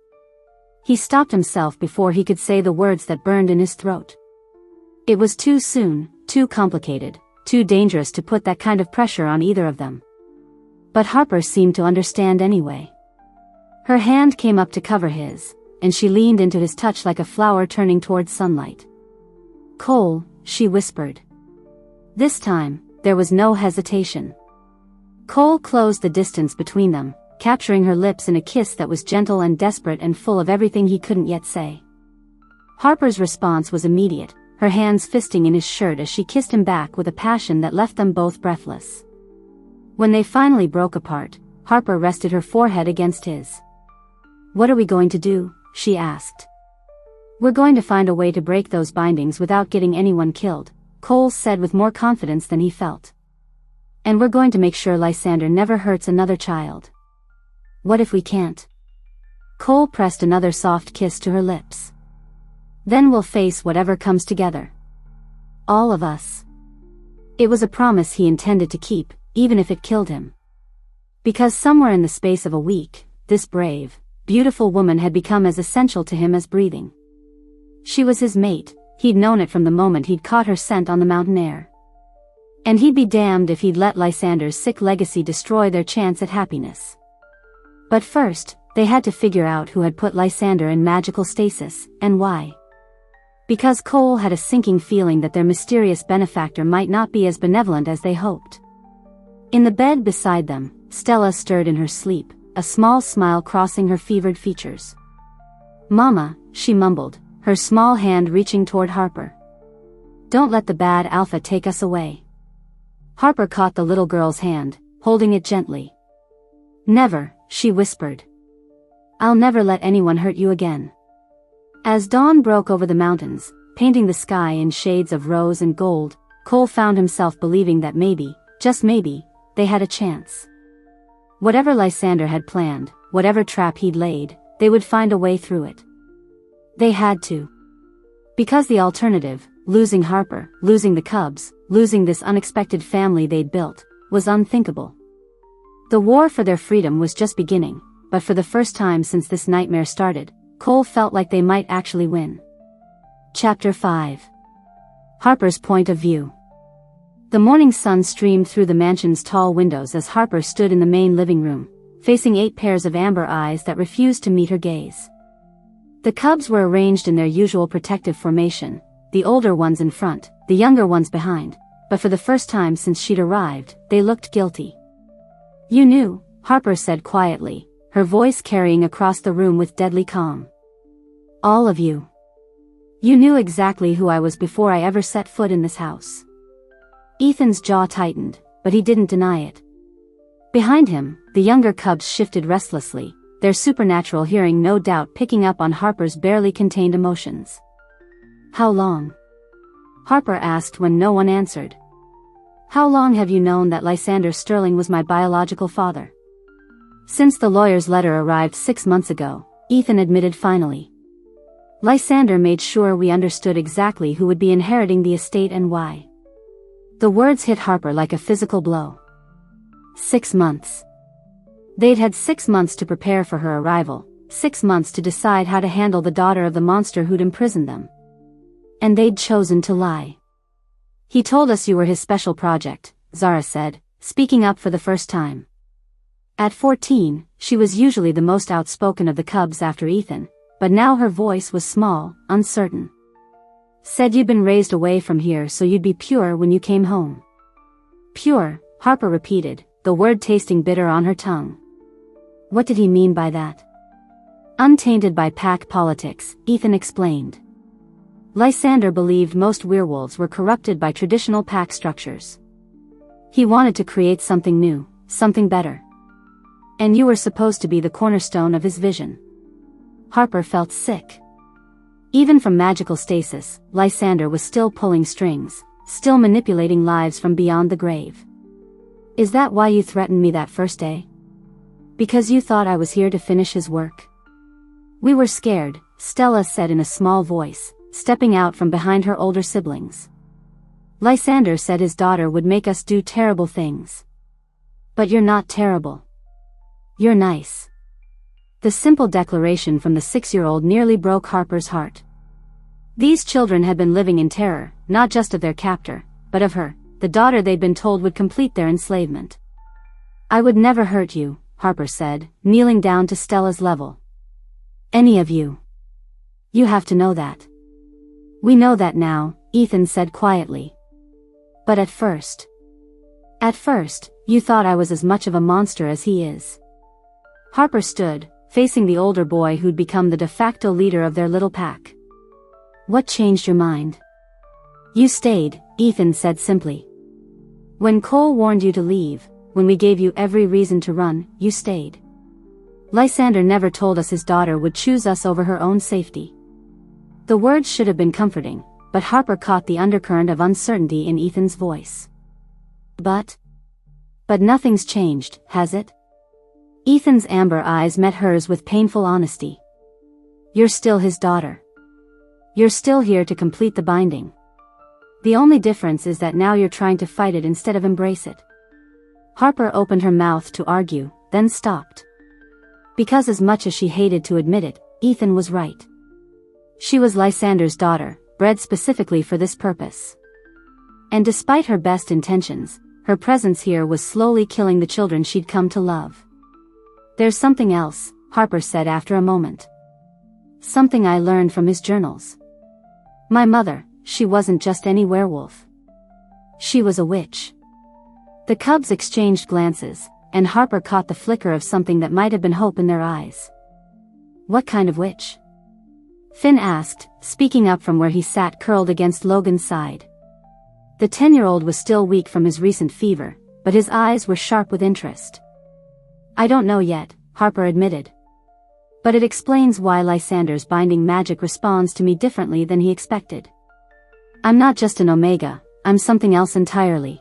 Speaker 1: He stopped himself before he could say the words that burned in his throat. It was too soon, too complicated, too dangerous to put that kind of pressure on either of them. But Harper seemed to understand anyway. Her hand came up to cover his, and she leaned into his touch like a flower turning towards sunlight. "Cole," she whispered. This time, there was no hesitation. Cole closed the distance between them, capturing her lips in a kiss that was gentle and desperate and full of everything he couldn't yet say. Harper's response was immediate, her hands fisting in his shirt as she kissed him back with a passion that left them both breathless. When they finally broke apart, Harper rested her forehead against his. "What are we going to do?" she asked. "We're going to find a way to break those bindings without getting anyone killed," Cole said with more confidence than he felt. "And we're going to make sure Lysander never hurts another child." "What if we can't?" Cole pressed another soft kiss to her lips. "Then we'll face whatever comes together. All of us." It was a promise he intended to keep, even if it killed him. Because somewhere in the space of a week, this brave, beautiful woman had become as essential to him as breathing. She was his mate, he'd known it from the moment he'd caught her scent on the mountain air. And he'd be damned if he'd let Lysander's sick legacy destroy their chance at happiness. But first, they had to figure out who had put Lysander in magical stasis, and why. Because Cole had a sinking feeling that their mysterious benefactor might not be as benevolent as they hoped. In the bed beside them, Stella stirred in her sleep, a small smile crossing her fevered features. "Mama," she mumbled, her small hand reaching toward Harper. "Don't let the bad alpha take us away." Harper caught the little girl's hand, holding it gently. "Never," she whispered. "I'll never let anyone hurt you again." As dawn broke over the mountains, painting the sky in shades of rose and gold, Cole found himself believing that maybe, just maybe, they had a chance. Whatever Lysander had planned, whatever trap he'd laid, they would find a way through it. They had to. Because the alternative, losing Harper, losing the cubs, losing this unexpected family they'd built, was unthinkable. The war for their freedom was just beginning, but for the first time since this nightmare started, Cole felt like they might actually win. Chapter 5. Harper's point of view. The morning sun streamed through the mansion's tall windows as Harper stood in the main living room, facing 8 pairs of amber eyes that refused to meet her gaze. The cubs were arranged in their usual protective formation, the older ones in front, the younger ones behind, but for the first time since she'd arrived, they looked guilty. "You knew," Harper said quietly, her voice carrying across the room with deadly calm. "All of you. You knew exactly who I was before I ever set foot in this house." Ethan's jaw tightened, but he didn't deny it. Behind him, the younger cubs shifted restlessly, their supernatural hearing no doubt picking up on Harper's barely contained emotions. "How long?" Harper asked when no one answered. "How long have you known that Lysander Sterling was my biological father?" "Since the lawyer's letter arrived 6 months ago," Ethan admitted finally. "Lysander made sure we understood exactly who would be inheriting the estate and why." The words hit Harper like a physical blow. 6 months. They'd had 6 months to prepare for her arrival, 6 months to decide how to handle the daughter of the monster who'd imprisoned them. And they'd chosen to lie. "He told us you were his special project," Zara said, speaking up for the first time. At 14, she was usually the most outspoken of the cubs after Ethan, but now her voice was small, uncertain. "Said you'd been raised away from here so you'd be pure when you came home." "Pure," Harper repeated, the word tasting bitter on her tongue. What did he mean by that? "Untainted by pack politics," Ethan explained. Lysander believed most werewolves were corrupted by traditional pack structures. He wanted to create something new, something better. And you were supposed to be the cornerstone of his vision. Harper felt sick. Even from magical stasis, Lysander was still pulling strings, still manipulating lives from beyond the grave. "Is that why you threatened me that first day? Because you thought I was here to finish his work?" "We were scared," Stella said in a small voice, stepping out from behind her older siblings. "Lysander said his daughter would make us do terrible things. But you're not terrible. You're nice." The simple declaration from the 6-year-old nearly broke Harper's heart. These children had been living in terror, not just of their captor, but of her, the daughter they'd been told would complete their enslavement. "I would never hurt you," Harper said, kneeling down to Stella's level. "Any of you. You have to know that." "We know that now," Ethan said quietly. "But at first, you thought I was as much of a monster as he is." Harper stood, facing the older boy who'd become the de facto leader of their little pack. "What changed your mind?" "You stayed," Ethan said simply. "When Cole warned you to leave, when we gave you every reason to run, you stayed. Lysander never told us his daughter would choose us over her own safety." The words should have been comforting, but Harper caught the undercurrent of uncertainty in Ethan's voice. But nothing's changed, has it?" Ethan's amber eyes met hers with painful honesty. "You're still his daughter. You're still here to complete the binding. The only difference is that now you're trying to fight it instead of embrace it." Harper opened her mouth to argue, then stopped. Because as much as she hated to admit it, Ethan was right. She was Lysander's daughter, bred specifically for this purpose. And despite her best intentions, her presence here was slowly killing the children she'd come to love. "There's something else," Harper said after a moment. "Something I learned from his journals. My mother, she wasn't just any werewolf. She was a witch." The cubs exchanged glances, and Harper caught the flicker of something that might have been hope in their eyes. "What kind of witch?" Finn asked, speaking up from where he sat curled against Logan's side. The 10-year-old was still weak from his recent fever, but his eyes were sharp with interest. "I don't know yet," Harper admitted. "But it explains why Lysander's binding magic responds to me differently than he expected. I'm not just an Omega, I'm something else entirely."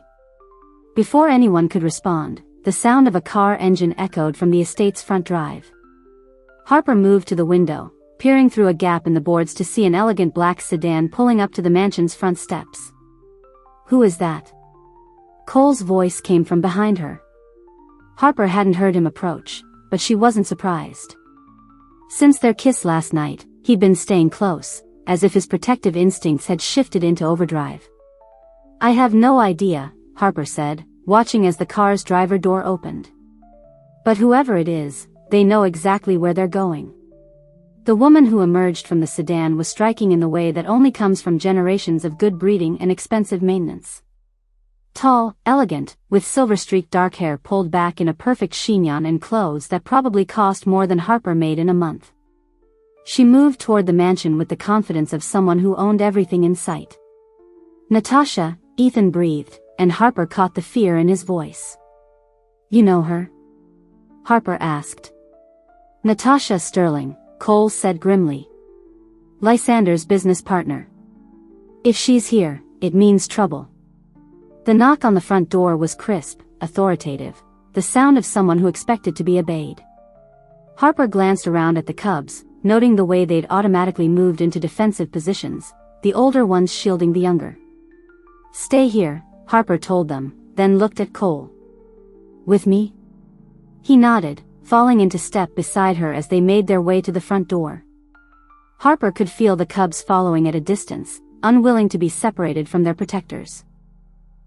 Speaker 1: Before anyone could respond, the sound of a car engine echoed from the estate's front drive. Harper moved to the window, peering through a gap in the boards to see an elegant black sedan pulling up to the mansion's front steps. "Who is that?" Cole's voice came from behind her. Harper hadn't heard him approach, but she wasn't surprised. Since their kiss last night, he'd been staying close, as if his protective instincts had shifted into overdrive. "I have no idea," Harper said, watching as the car's driver door opened. But whoever it is, they know exactly where they're going. The woman who emerged from the sedan was striking in the way that only comes from generations of good breeding and expensive maintenance. Tall, elegant, with silver-streaked dark hair pulled back in a perfect chignon and clothes that probably cost more than Harper made in a month. She moved toward the mansion with the confidence of someone who owned everything in sight. Natasha, Ethan breathed, and Harper caught the fear in his voice. You know her? Harper asked. Natasha Sterling, Cole said grimly. Lysander's business partner. If she's here, it means trouble. The knock on the front door was crisp, authoritative, the sound of someone who expected to be obeyed. Harper glanced around at the cubs, noting the way they'd automatically moved into defensive positions, the older ones shielding the younger. Stay here, Harper told them, then looked at Cole. With me? He nodded, falling into step beside her as they made their way to the front door. Harper could feel the cubs following at a distance, unwilling to be separated from their protectors.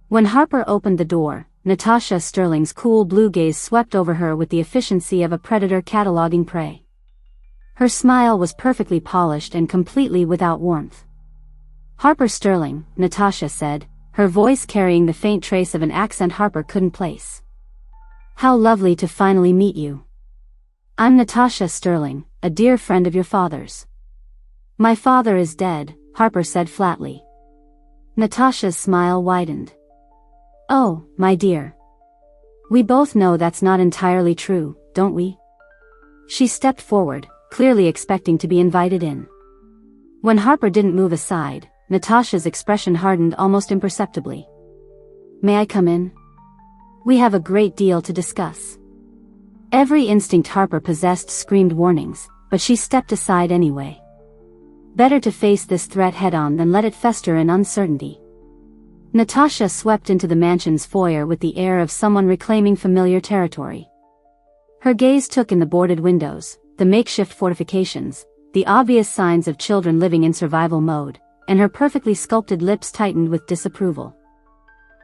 Speaker 1: When Harper opened the door, Natasha Sterling's cool blue gaze swept over her with the efficiency of a predator cataloging prey. Her smile was perfectly polished and completely without warmth. Harper Sterling, Natasha said, her voice carrying the faint trace of an accent Harper couldn't place. How lovely to finally meet you. I'm Natasha Sterling, a dear friend of your father's. My father is dead, Harper said flatly. Natasha's smile widened. Oh, my dear. We both know that's not entirely true, don't we? She stepped forward, clearly expecting to be invited in. When Harper didn't move aside, Natasha's expression hardened almost imperceptibly. May I come in? We have a great deal to discuss. Every instinct Harper possessed screamed warnings, but she stepped aside anyway. Better to face this threat head-on than let it fester in uncertainty. Natasha swept into the mansion's foyer with the air of someone reclaiming familiar territory. Her gaze took in the boarded windows, the makeshift fortifications, the obvious signs of children living in survival mode, and her perfectly sculpted lips tightened with disapproval.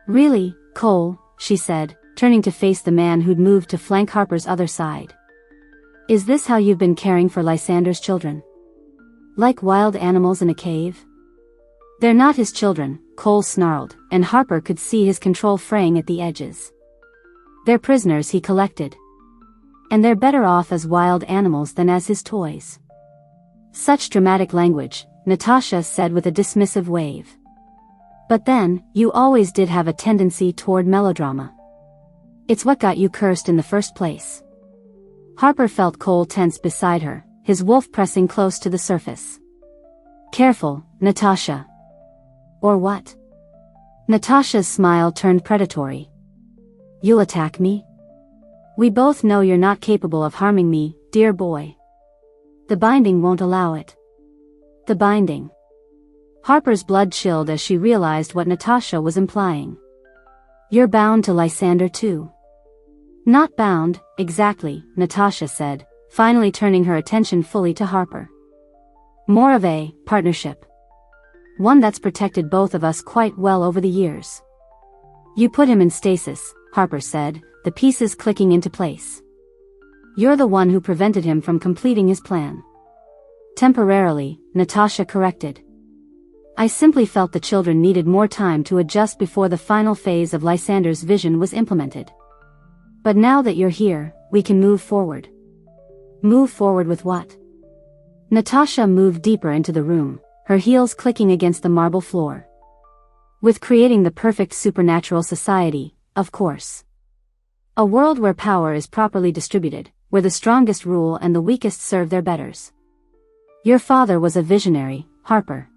Speaker 1: Really, Cole, she said, turning to face the man who'd moved to flank Harper's other side. Is this how you've been caring for Lysander's children? Like wild animals in a cave? They're not his children, Cole snarled, and Harper could see his control fraying at the edges. They're prisoners he collected. And they're better off as wild animals than as his toys. Such dramatic language, Natasha said with a dismissive wave. But then, you always did have a tendency toward melodrama. It's what got you cursed in the first place. Harper felt Cole tense beside her, his wolf pressing close to the surface. Careful, Natasha. Or what? Natasha's smile turned predatory. You'll attack me? We both know you're not capable of harming me, dear boy. The binding won't allow it. The binding. Harper's blood chilled as she realized what Natasha was implying. You're bound to Lysander too. Not bound, exactly, Natasha said, finally turning her attention fully to Harper. More of a partnership. One that's protected both of us quite well over the years. You put him in stasis, Harper said, the pieces clicking into place. You're the one who prevented him from completing his plan. Temporarily, Natasha corrected. I simply felt the children needed more time to adjust before the final phase of Lysander's vision was implemented. But now that you're here, we can move forward. Move forward with what? Natasha moved deeper into the room, her heels clicking against the marble floor. With creating the perfect supernatural society, of course. A world where power is properly distributed, where the strongest rule and the weakest serve their betters. Your father was a visionary, Harper.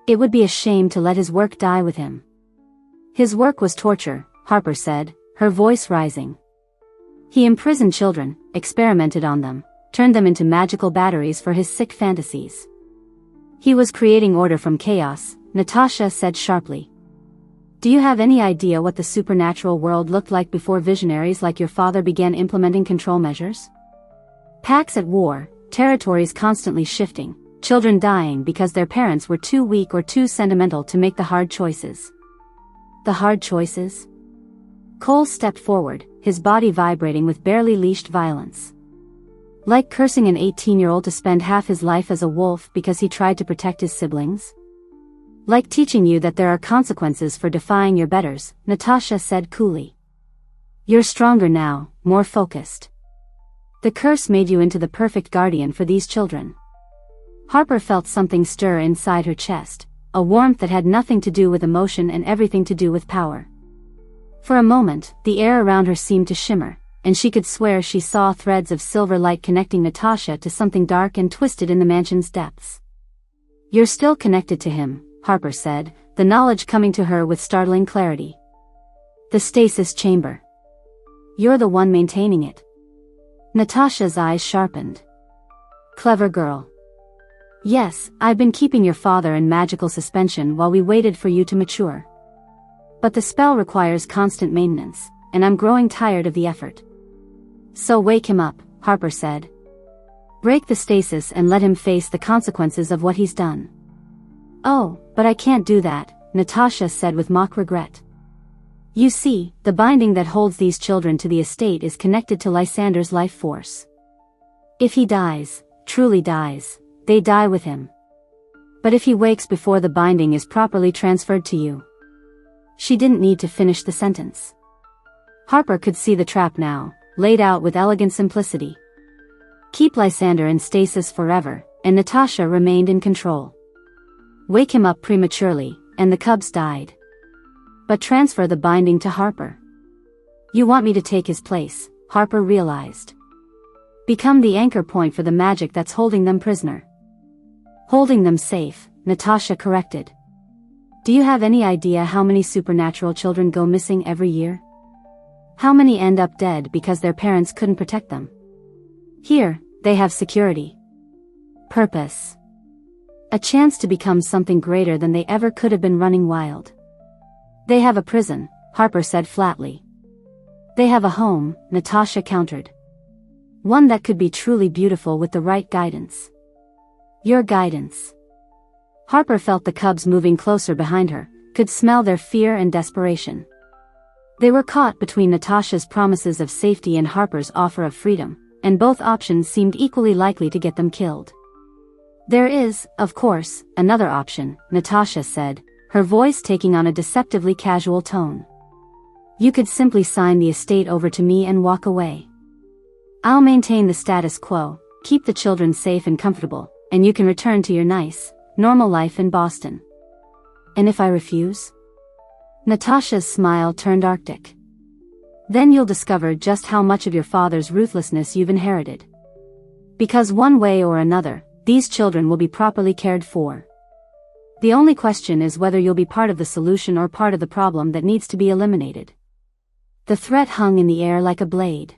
Speaker 1: It would be a shame to let his work die with him. His work was torture, Harper said, her voice rising. He imprisoned children, experimented on them, turned them into magical batteries for his sick fantasies. He was creating order from chaos, Natasha said sharply. Do you have any idea what the supernatural world looked like before visionaries like your father began implementing control measures? Pacts at war, territories constantly shifting, children dying because their parents were too weak or too sentimental to make the hard choices. The hard choices? Cole stepped forward, his body vibrating with barely leashed violence. Like cursing an 18-year-old to spend half his life as a wolf because he tried to protect his siblings? Like teaching you that there are consequences for defying your betters, Natasha said coolly. You're stronger now, more focused. The curse made you into the perfect guardian for these children. Harper felt something stir inside her chest, a warmth that had nothing to do with emotion and everything to do with power. For a moment, the air around her seemed to shimmer, and she could swear she saw threads of silver light connecting Natasha to something dark and twisted in the mansion's depths. You're still connected to him, Harper said, the knowledge coming to her with startling clarity. The stasis chamber. You're the one maintaining it. Natasha's eyes sharpened. Clever girl. Yes, I've been keeping your father in magical suspension while we waited for you to mature. But the spell requires constant maintenance, and I'm growing tired of the effort. So wake him up, Harper said. Break the stasis and let him face the consequences of what he's done. Oh, but I can't do that, Natasha said with mock regret. You see, the binding that holds these children to the estate is connected to Lysander's life force. If he dies, truly dies, they die with him. But if he wakes before the binding is properly transferred to you. She didn't need to finish the sentence. Harper could see the trap now, laid out with elegant simplicity. Keep Lysander in stasis forever, and Natasha remained in control. Wake him up prematurely, and the cubs died. But transfer the binding to Harper. You want me to take his place, Harper realized. Become the anchor point for the magic that's holding them prisoner. Holding them safe, Natasha corrected. Do you have any idea how many supernatural children go missing every year? How many end up dead because their parents couldn't protect them? Here, they have security. Purpose. A chance to become something greater than they ever could have been running wild. They have a prison, Harper said flatly. They have a home, Natasha countered. One that could be truly beautiful with the right guidance. Your guidance. Harper felt the cubs moving closer behind her, could smell their fear and desperation. They were caught between Natasha's promises of safety and Harper's offer of freedom, and both options seemed equally likely to get them killed. There is, of course, another option, Natasha said, her voice taking on a deceptively casual tone. You could simply sign the estate over to me and walk away. I'll maintain the status quo, keep the children safe and comfortable, and you can return to your nice, normal life in Boston. And if I refuse? Natasha's smile turned arctic. Then you'll discover just how much of your father's ruthlessness you've inherited. Because one way or another, these children will be properly cared for. The only question is whether you'll be part of the solution or part of the problem that needs to be eliminated. The threat hung in the air like a blade.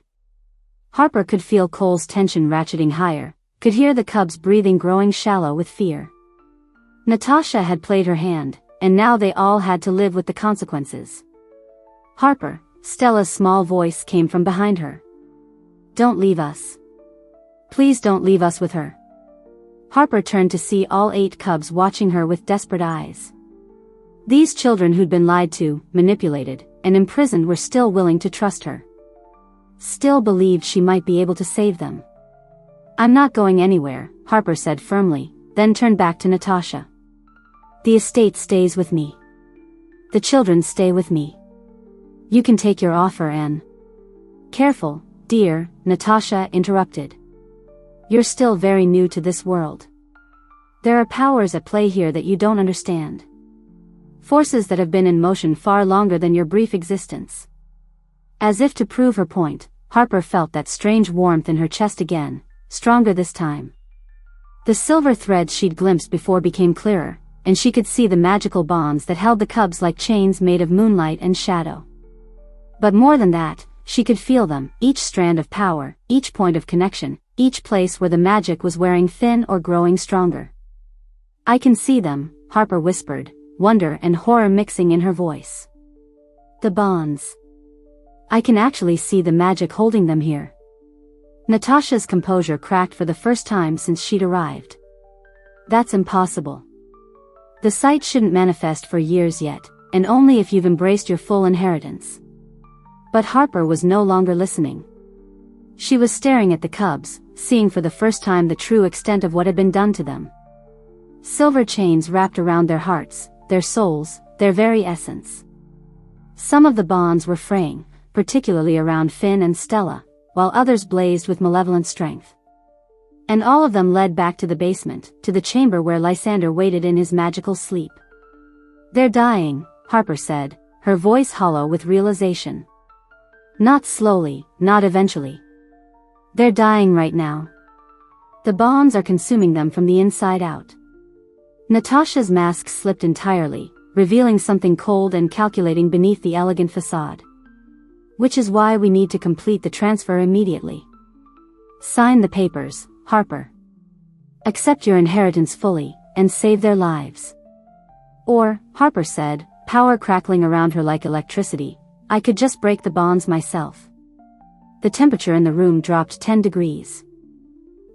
Speaker 1: Harper could feel Cole's tension ratcheting higher, could hear the cubs' breathing growing shallow with fear. Natasha had played her hand, and now they all had to live with the consequences. Harper, Stella's small voice came from behind her. Don't leave us. Please don't leave us with her. Harper turned to see all 8 cubs watching her with desperate eyes. These children who'd been lied to, manipulated, and imprisoned were still willing to trust her. Still believed she might be able to save them. I'm not going anywhere, Harper said firmly, then turned back to Natasha. The estate stays with me. The children stay with me. You can take your offer and... Careful, dear, Natasha interrupted. You're still very new to this world. There are powers at play here that you don't understand. Forces that have been in motion far longer than your brief existence. As if to prove her point, Harper felt that strange warmth in her chest again, stronger this time. The silver threads she'd glimpsed before became clearer, and she could see the magical bonds that held the cubs like chains made of moonlight and shadow. But more than that, she could feel them, each strand of power, each point of connection, each place where the magic was wearing thin or growing stronger. I can see them, Harper whispered, wonder and horror mixing in her voice. The bonds. I can actually see the magic holding them here. Natasha's composure cracked for the first time since she'd arrived. That's impossible. The sight shouldn't manifest for years yet, and only if you've embraced your full inheritance." But Harper was no longer listening. She was staring at the cubs, seeing for the first time the true extent of what had been done to them. Silver chains wrapped around their hearts, their souls, their very essence. Some of the bonds were fraying, particularly around Finn and Stella, while others blazed with malevolent strength. And all of them led back to the basement, to the chamber where Lysander waited in his magical sleep. "They're dying," Harper said, her voice hollow with realization. "Not slowly, not eventually. They're dying right now. The bonds are consuming them from the inside out." Natasha's mask slipped entirely, revealing something cold and calculating beneath the elegant facade. "Which is why we need to complete the transfer immediately. Sign the papers, Harper. Accept your inheritance fully, and save their lives. Or," Harper said, power crackling around her like electricity, "I could just break the bonds myself." The temperature in the room dropped 10 degrees.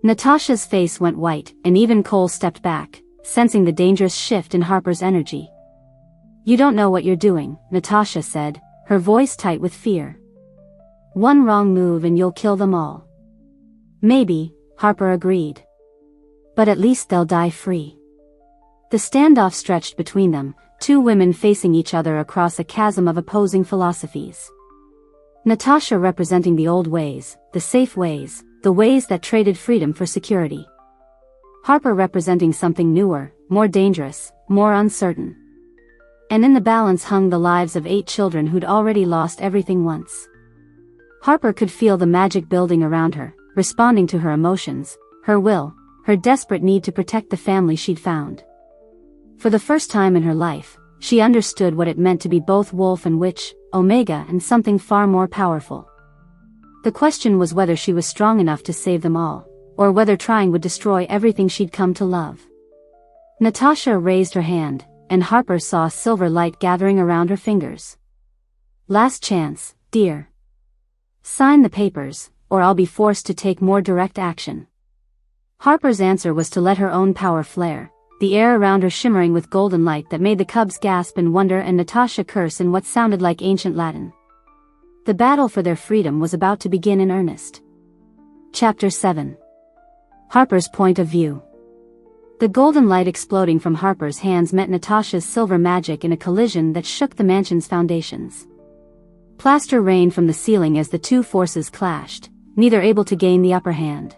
Speaker 1: Natasha's face went white, and even Cole stepped back, sensing the dangerous shift in Harper's energy. "You don't know what you're doing," Natasha said, her voice tight with fear. "One wrong move and you'll kill them all." "Maybe," Harper agreed. "But at least they'll die free." The standoff stretched between them, two women facing each other across a chasm of opposing philosophies. Natasha representing the old ways, the safe ways, the ways that traded freedom for security. Harper representing something newer, more dangerous, more uncertain. And in the balance hung the lives of 8 children who'd already lost everything once. Harper could feel the magic building around her, responding to her emotions, her will, her desperate need to protect the family she'd found. For the first time in her life, she understood what it meant to be both wolf and witch, Omega and something far more powerful. The question was whether she was strong enough to save them all, or whether trying would destroy everything she'd come to love. Natasha raised her hand, and Harper saw a silver light gathering around her fingers. "Last chance, dear. Sign the papers, or I'll be forced to take more direct action." Harper's answer was to let her own power flare, the air around her shimmering with golden light that made the cubs gasp in wonder and Natasha curse in what sounded like ancient Latin. The battle for their freedom was about to begin in earnest. Chapter 7. Harper's point of view. The golden light exploding from Harper's hands met Natasha's silver magic in a collision that shook the mansion's foundations. Plaster rained from the ceiling as the two forces clashed, neither able to gain the upper hand.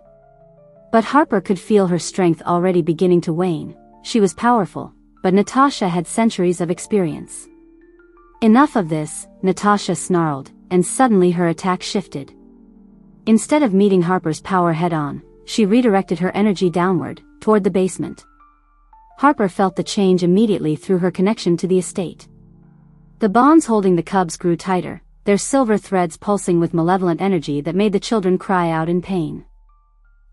Speaker 1: But Harper could feel her strength already beginning to wane. She was powerful, but Natasha had centuries of experience. "Enough of this," Natasha snarled, and suddenly her attack shifted. Instead of meeting Harper's power head-on, she redirected her energy downward, toward the basement. Harper felt the change immediately through her connection to the estate. The bonds holding the cubs grew tighter, their silver threads pulsing with malevolent energy that made the children cry out in pain.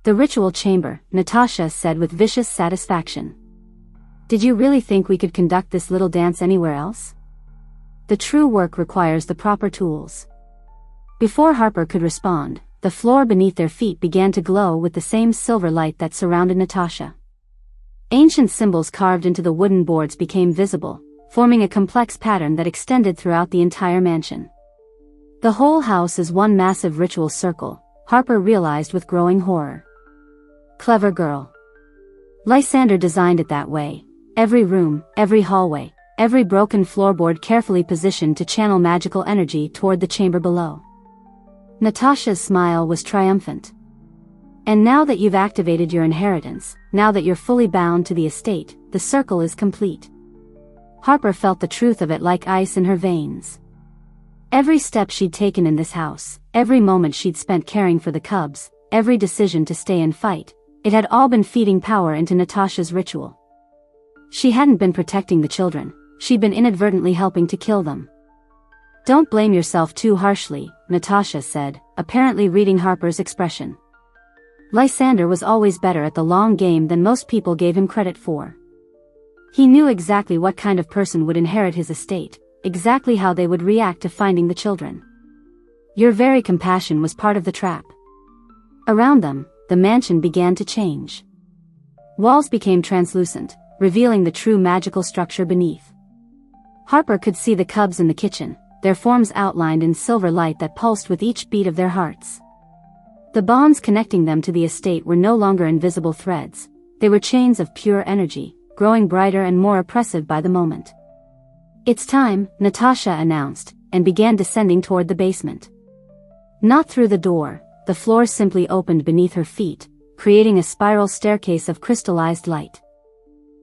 Speaker 1: "The ritual chamber," Natasha said with vicious satisfaction. "Did you really think we could conduct this little dance anywhere else? The true work requires the proper tools." Before Harper could respond, the floor beneath their feet began to glow with the same silver light that surrounded Natasha. Ancient symbols carved into the wooden boards became visible, forming a complex pattern that extended throughout the entire mansion. The whole house is one massive ritual circle, Harper realized with growing horror. Clever girl. Lysander designed it that way, every room, every hallway, every broken floorboard carefully positioned to channel magical energy toward the chamber below. Natasha's smile was triumphant. "And now that you've activated your inheritance, now that you're fully bound to the estate, the circle is complete." Harper felt the truth of it like ice in her veins. Every step she'd taken in this house, every moment she'd spent caring for the cubs, every decision to stay and fight, it had all been feeding power into Natasha's ritual. She hadn't been protecting the children, she'd been inadvertently helping to kill them. "Don't blame yourself too harshly," Natasha said, apparently reading Harper's expression. Lysander was always better at the long game than most people gave him credit for. He knew exactly what kind of person would inherit his estate, exactly how they would react to finding the children. Your very compassion was part of the trap. Around them, the mansion began to change. Walls became translucent, revealing the true magical structure beneath. Harper could see the cubs in the kitchen, their forms outlined in silver light that pulsed with each beat of their hearts. The bonds connecting them to the estate were no longer invisible threads, they were chains of pure energy, growing brighter and more oppressive by the moment. "It's time," Natasha announced, and began descending toward the basement. Not through the door, the floor simply opened beneath her feet, creating a spiral staircase of crystallized light.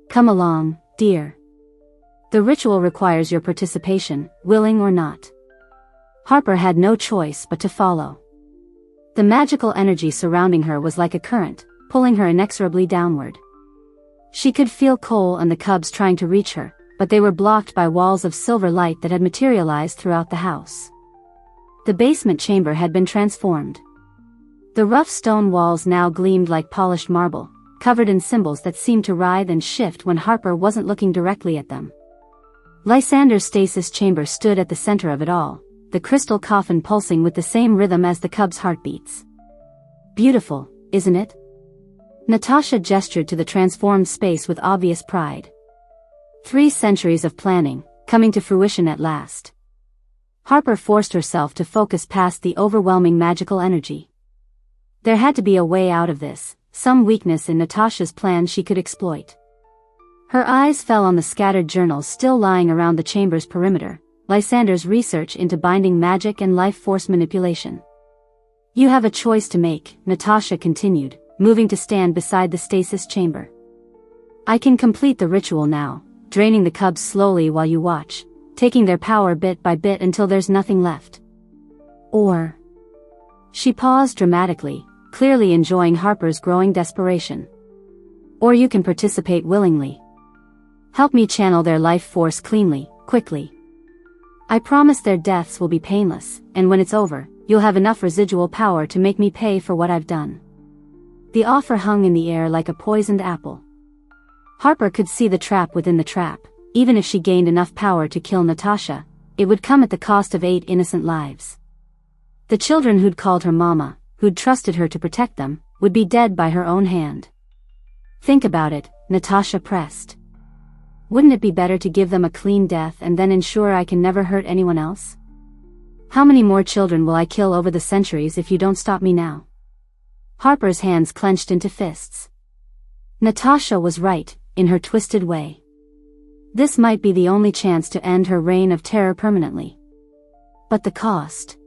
Speaker 1: "Come along, dear. The ritual requires your participation, willing or not." Harper had no choice but to follow. The magical energy surrounding her was like a current, pulling her inexorably downward. She could feel Cole and the cubs trying to reach her, but they were blocked by walls of silver light that had materialized throughout the house. The basement chamber had been transformed. The rough stone walls now gleamed like polished marble, covered in symbols that seemed to writhe and shift when Harper wasn't looking directly at them. Lysander's stasis chamber stood at the center of it all, the crystal coffin pulsing with the same rhythm as the cubs' heartbeats. "Beautiful, isn't it?" Natasha gestured to the transformed space with obvious pride. 3 centuries of planning, coming to fruition at last. Harper forced herself to focus past the overwhelming magical energy. There had to be a way out of this, some weakness in Natasha's plan she could exploit. Her eyes fell on the scattered journals still lying around the chamber's perimeter, Lysander's research into binding magic and life force manipulation. "You have a choice to make," Natasha continued, moving to stand beside the stasis chamber. "I can complete the ritual now, draining the cubs slowly while you watch, taking their power bit by bit until there's nothing left. Or..." She paused dramatically, clearly enjoying Harper's growing desperation. "Or you can participate willingly. Help me channel their life force cleanly, quickly. I promise their deaths will be painless, and when it's over, you'll have enough residual power to make me pay for what I've done." The offer hung in the air like a poisoned apple. Harper could see the trap within the trap. Even if she gained enough power to kill Natasha, it would come at the cost of 8 innocent lives. The children who'd called her mama, who'd trusted her to protect them, would be dead by her own hand. "Think about it," Natasha pressed. "Wouldn't it be better to give them a clean death and then ensure I can never hurt anyone else? How many more children will I kill over the centuries if you don't stop me now?" Harper's hands clenched into fists. Natasha was right, in her twisted way. This might be the only chance to end her reign of terror permanently. But the cost?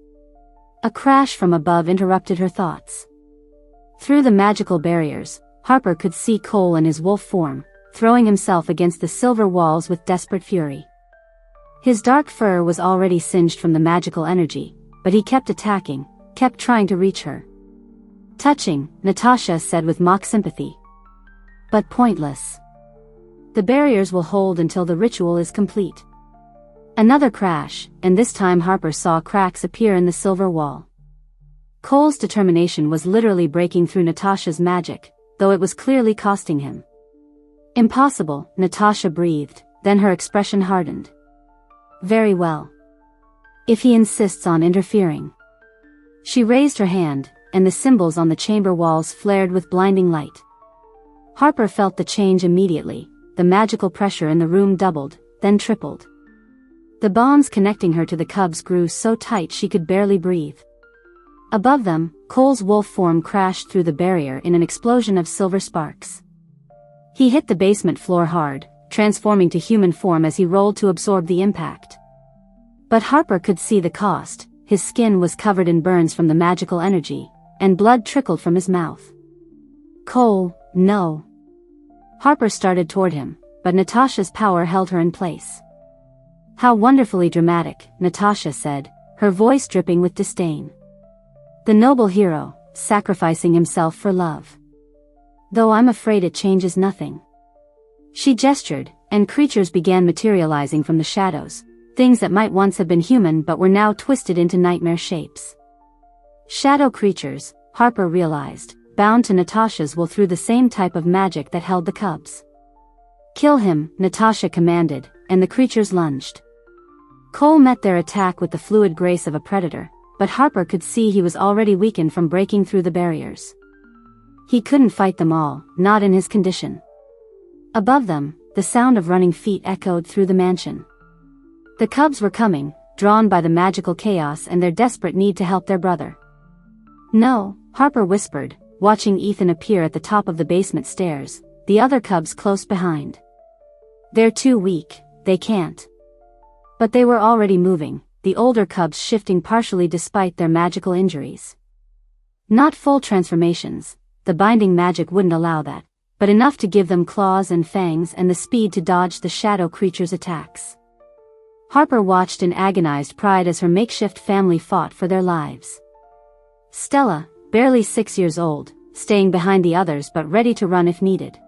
Speaker 1: A crash from above interrupted her thoughts. Through the magical barriers, Harper could see Cole in his wolf form, throwing himself against the silver walls with desperate fury. His dark fur was already singed from the magical energy, but he kept attacking, kept trying to reach her. "Touching," Natasha said with mock sympathy. "But pointless. The barriers will hold until the ritual is complete." Another crash, and this time Harper saw cracks appear in the silver wall. Cole's determination was literally breaking through Natasha's magic, though it was clearly costing him. "Impossible," Natasha breathed, then her expression hardened. "Very well. If he insists on interfering." She raised her hand, and the symbols on the chamber walls flared with blinding light. Harper felt the change immediately. The magical pressure in the room doubled, then tripled. The bonds connecting her to the cubs grew so tight she could barely breathe. Above them, Cole's wolf form crashed through the barrier in an explosion of silver sparks. He hit the basement floor hard, transforming to human form as he rolled to absorb the impact. But Harper could see the cost. His skin was covered in burns from the magical energy, and blood trickled from his mouth. "Cole, no." Harper started toward him, but Natasha's power held her in place. "How wonderfully dramatic," Natasha said, her voice dripping with disdain. "The noble hero, sacrificing himself for love. Though I'm afraid it changes nothing." She gestured, and creatures began materializing from the shadows, things that might once have been human but were now twisted into nightmare shapes. Shadow creatures, Harper realized, bound to Natasha's will through the same type of magic that held the cubs. "Kill him," Natasha commanded, and the creatures lunged. Cole met their attack with the fluid grace of a predator, but Harper could see he was already weakened from breaking through the barriers. He couldn't fight them all, not in his condition. Above them, the sound of running feet echoed through the mansion. The cubs were coming, drawn by the magical chaos and their desperate need to help their brother. "No," Harper whispered, watching Ethan appear at the top of the basement stairs, the other cubs close behind. "They're too weak, they can't." But they were already moving, the older cubs shifting partially despite their magical injuries. Not full transformations, the binding magic wouldn't allow that, but enough to give them claws and fangs and the speed to dodge the shadow creature's attacks. Harper watched in agonized pride as her makeshift family fought for their lives. Stella, barely 6 years old, staying behind the others but ready to run if needed.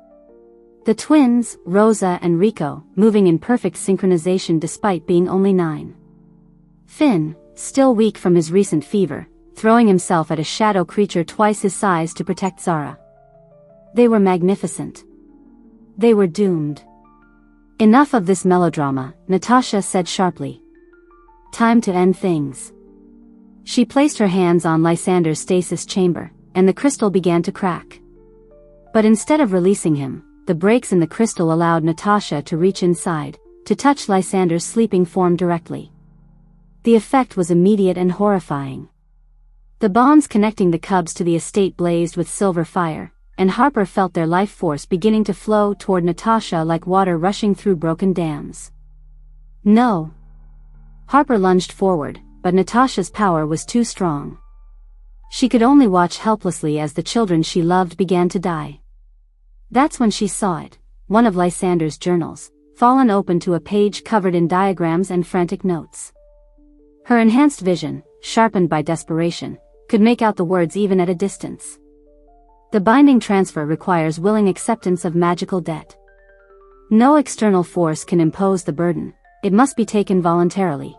Speaker 1: The twins, Rosa and Rico, moving in perfect synchronization despite being only 9. Finn, still weak from his recent fever, throwing himself at a shadow creature twice his size to protect Zara. They were magnificent. They were doomed. "Enough of this melodrama," Natasha said sharply. "Time to end things." She placed her hands on Lysander's stasis chamber, and the crystal began to crack. But instead of releasing him, the breaks in the crystal allowed Natasha to reach inside, to touch Lysander's sleeping form directly. The effect was immediate and horrifying. The bonds connecting the cubs to the estate blazed with silver fire, and Harper felt their life force beginning to flow toward Natasha like water rushing through broken dams. "No!" Harper lunged forward, but Natasha's power was too strong. She could only watch helplessly as the children she loved began to die. That's when she saw it, one of Lysander's journals, fallen open to a page covered in diagrams and frantic notes. Her enhanced vision, sharpened by desperation, could make out the words even at a distance. The binding transfer requires willing acceptance of magical debt. No external force can impose the burden, it must be taken voluntarily.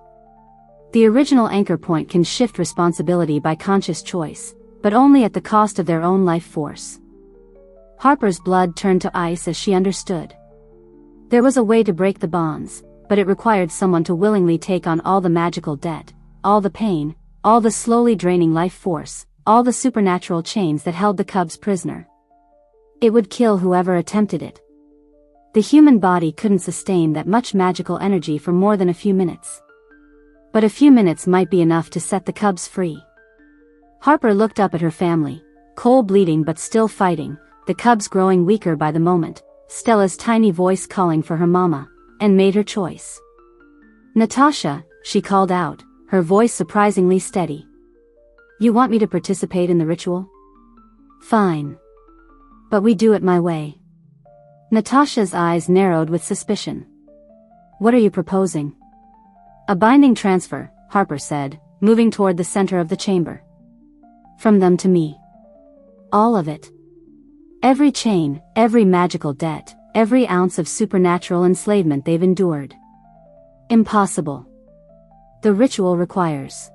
Speaker 1: The original anchor point can shift responsibility by conscious choice, but only at the cost of their own life force. Harper's blood turned to ice as she understood. There was a way to break the bonds, but it required someone to willingly take on all the magical debt, all the pain, all the slowly draining life force, all the supernatural chains that held the cubs prisoner. It would kill whoever attempted it. The human body couldn't sustain that much magical energy for more than a few minutes. But a few minutes might be enough to set the cubs free. Harper looked up at her family, Cole bleeding but still fighting, the cubs growing weaker by the moment, Stella's tiny voice calling for her mama, and made her choice. "Natasha," she called out, her voice surprisingly steady. "You want me to participate in the ritual? Fine. But we do it my way." Natasha's eyes narrowed with suspicion. "What are you proposing?" "A binding transfer," Harper said, moving toward the center of the chamber. "From them to me. All of it. Every chain, every magical debt, every ounce of supernatural enslavement they've endured." "Impossible. The ritual requires..."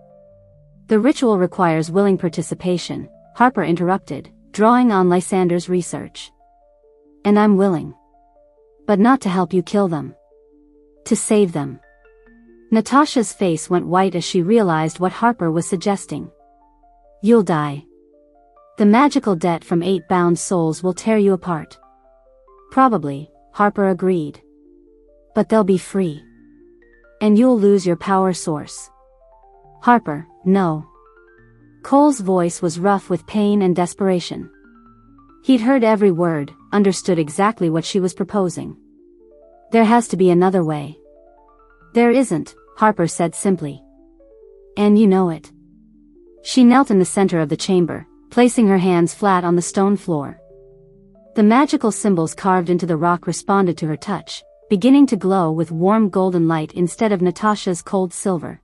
Speaker 1: "The ritual requires willing participation," Harper interrupted, drawing on Lysander's research. "And I'm willing. But not to help you kill them. To save them." Natasha's face went white as she realized what Harper was suggesting. "You'll die. The magical debt from 8 bound souls will tear you apart." "Probably," Harper agreed. "But they'll be free. And you'll lose your power source." "Harper, no." Cole's voice was rough with pain and desperation. He'd heard every word, understood exactly what she was proposing. "There has to be another way." "There isn't," Harper said simply. "And you know it." She knelt in the center of the chamber, placing her hands flat on the stone floor. The magical symbols carved into the rock responded to her touch, beginning to glow with warm golden light instead of Natasha's cold silver.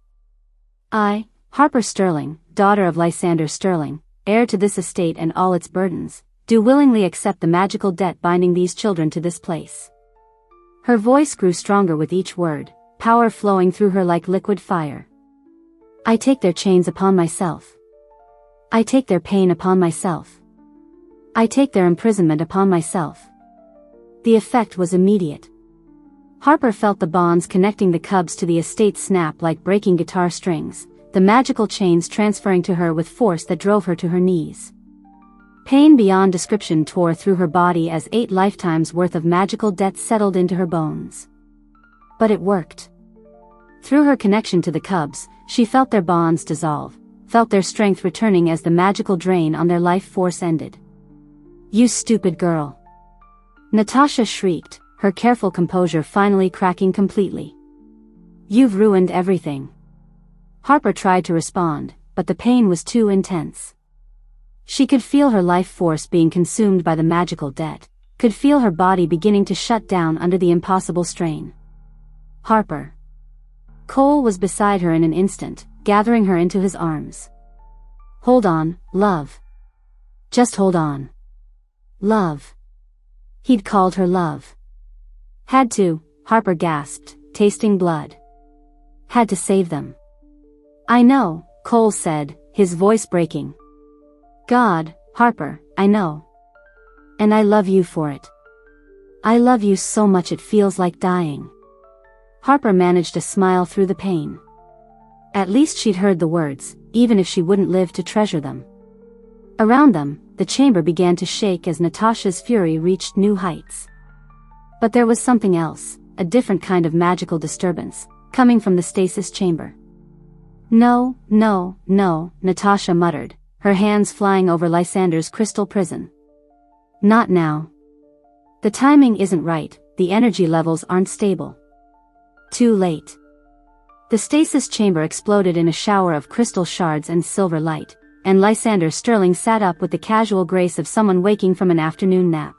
Speaker 1: "I, Harper Sterling, daughter of Lysander Sterling, heir to this estate and all its burdens, do willingly accept the magical debt binding these children to this place." Her voice grew stronger with each word, power flowing through her like liquid fire. "I take their chains upon myself. I take their pain upon myself. I take their imprisonment upon myself." The effect was immediate. Harper felt the bonds connecting the cubs to the estate snap like breaking guitar strings, the magical chains transferring to her with force that drove her to her knees. Pain beyond description tore through her body as 8 lifetimes worth of magical debt settled into her bones. But it worked. Through her connection to the cubs, she felt their bonds dissolve, felt their strength returning as the magical drain on their life force ended. "You stupid girl!" Natasha shrieked, her careful composure finally cracking completely. "You've ruined everything." Harper tried to respond, but the pain was too intense. She could feel her life force being consumed by the magical debt, could feel her body beginning to shut down under the impossible strain. "Harper." Cole was beside her in an instant, gathering her into his arms. "Hold on, love. Just hold on. Love." He'd called her love. "Had to," Harper gasped, tasting blood. "Had to save them." "I know," Cole said, his voice breaking. "God, Harper, I know. And I love you for it. I love you so much it feels like dying." Harper managed to smile through the pain. At least she'd heard the words, even if she wouldn't live to treasure them. Around them, the chamber began to shake as Natasha's fury reached new heights. But there was something else, a different kind of magical disturbance, coming from the stasis chamber. "No, no, no," Natasha muttered, her hands flying over Lysander's crystal prison. "Not now. The timing isn't right, the energy levels aren't stable. Too late." The stasis chamber exploded in a shower of crystal shards and silver light, and Lysander Sterling sat up with the casual grace of someone waking from an afternoon nap.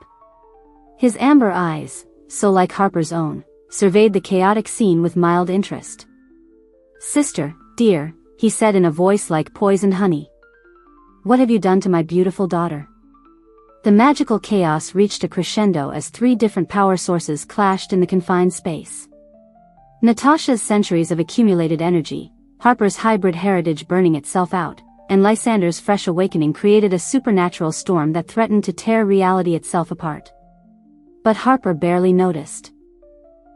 Speaker 1: His amber eyes, so like Harper's own, surveyed the chaotic scene with mild interest. "Sister, dear," he said in a voice like poisoned honey. "What have you done to my beautiful daughter?" The magical chaos reached a crescendo as three different power sources clashed in the confined space. Natasha's centuries of accumulated energy, Harper's hybrid heritage burning itself out, and Lysander's fresh awakening created a supernatural storm that threatened to tear reality itself apart. But Harper barely noticed.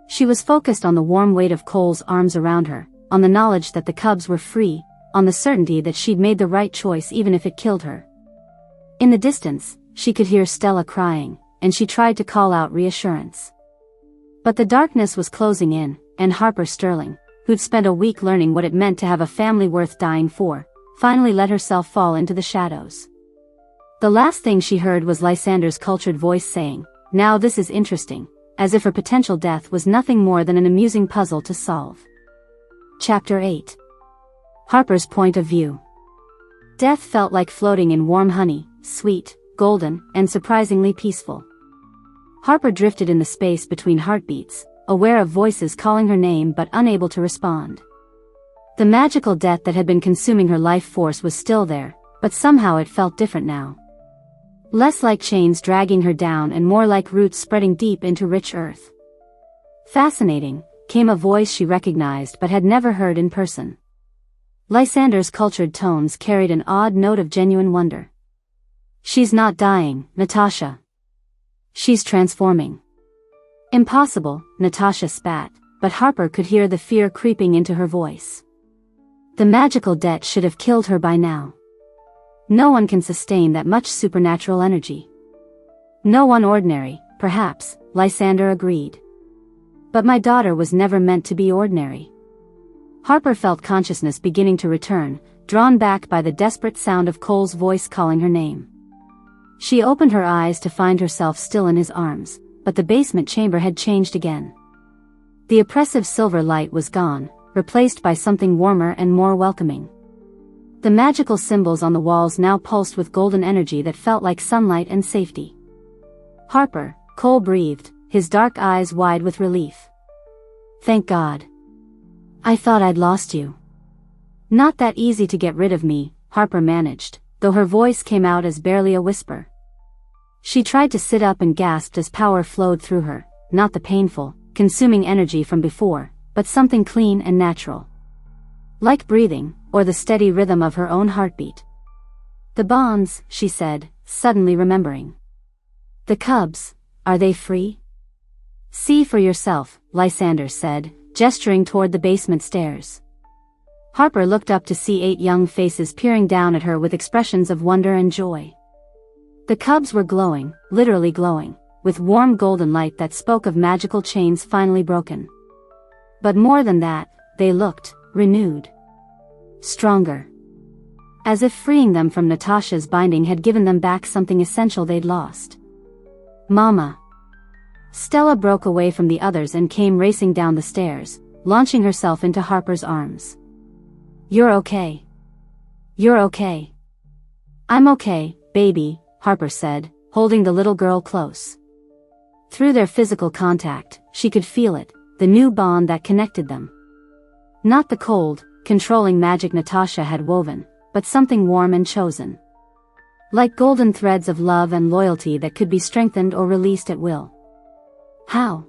Speaker 1: She was focused on the warm weight of Cole's arms around her, on the knowledge that the cubs were free, on the certainty that she'd made the right choice even if it killed her. In the distance, she could hear Stella crying, and she tried to call out reassurance. But the darkness was closing in, and Harper Sterling, who'd spent a week learning what it meant to have a family worth dying for, finally let herself fall into the shadows. The last thing she heard was Lysander's cultured voice saying, "Now this is interesting," as if her potential death was nothing more than an amusing puzzle to solve. Chapter 8. Harper's point of view. Death felt like floating in warm honey, sweet, golden, and surprisingly peaceful. Harper drifted in the space between heartbeats, aware of voices calling her name but unable to respond. The magical debt that had been consuming her life force was still there, but somehow it felt different now. Less like chains dragging her down and more like roots spreading deep into rich earth. "Fascinating," came a voice she recognized but had never heard in person. Lysander's cultured tones carried an odd note of genuine wonder. "She's not dying, Natasha. She's transforming." "Impossible," Natasha spat, but Harper could hear the fear creeping into her voice. The magical debt should have killed her by now. No one can sustain that much supernatural energy. No one ordinary, perhaps, Lysander agreed. But my daughter was never meant to be ordinary. Harper felt consciousness beginning to return, drawn back by the desperate sound of Cole's voice calling her name. She opened her eyes to find herself still in his arms, but the basement chamber had changed again. The oppressive silver light was gone, replaced by something warmer and more welcoming. The magical symbols on the walls now pulsed with golden energy that felt like sunlight and safety. "Harper," Cole breathed, his dark eyes wide with relief. "Thank God. I thought I'd lost you." "Not that easy to get rid of me," Harper managed, though her voice came out as barely a whisper. She tried to sit up and gasped as power flowed through her, not the painful, consuming energy from before, but something clean and natural. Like breathing, or the steady rhythm of her own heartbeat. "The bonds," she said, suddenly remembering. "The cubs, are they free?" "See for yourself," Lysander said, gesturing toward the basement stairs. Harper looked up to see 8 young faces peering down at her with expressions of wonder and joy. The cubs were glowing, literally glowing, with warm golden light that spoke of magical chains finally broken. But more than that, they looked renewed. Stronger. As if freeing them from Natasha's binding had given them back something essential they'd lost. Mama. Stella broke away from the others and came racing down the stairs, launching herself into Harper's arms. You're okay. You're okay. I'm okay, baby, Harper said, holding the little girl close. Through their physical contact, she could feel it, the new bond that connected them. Not the cold, controlling magic Natasha had woven, but something warm and chosen. Like golden threads of love and loyalty that could be strengthened or released at will. How?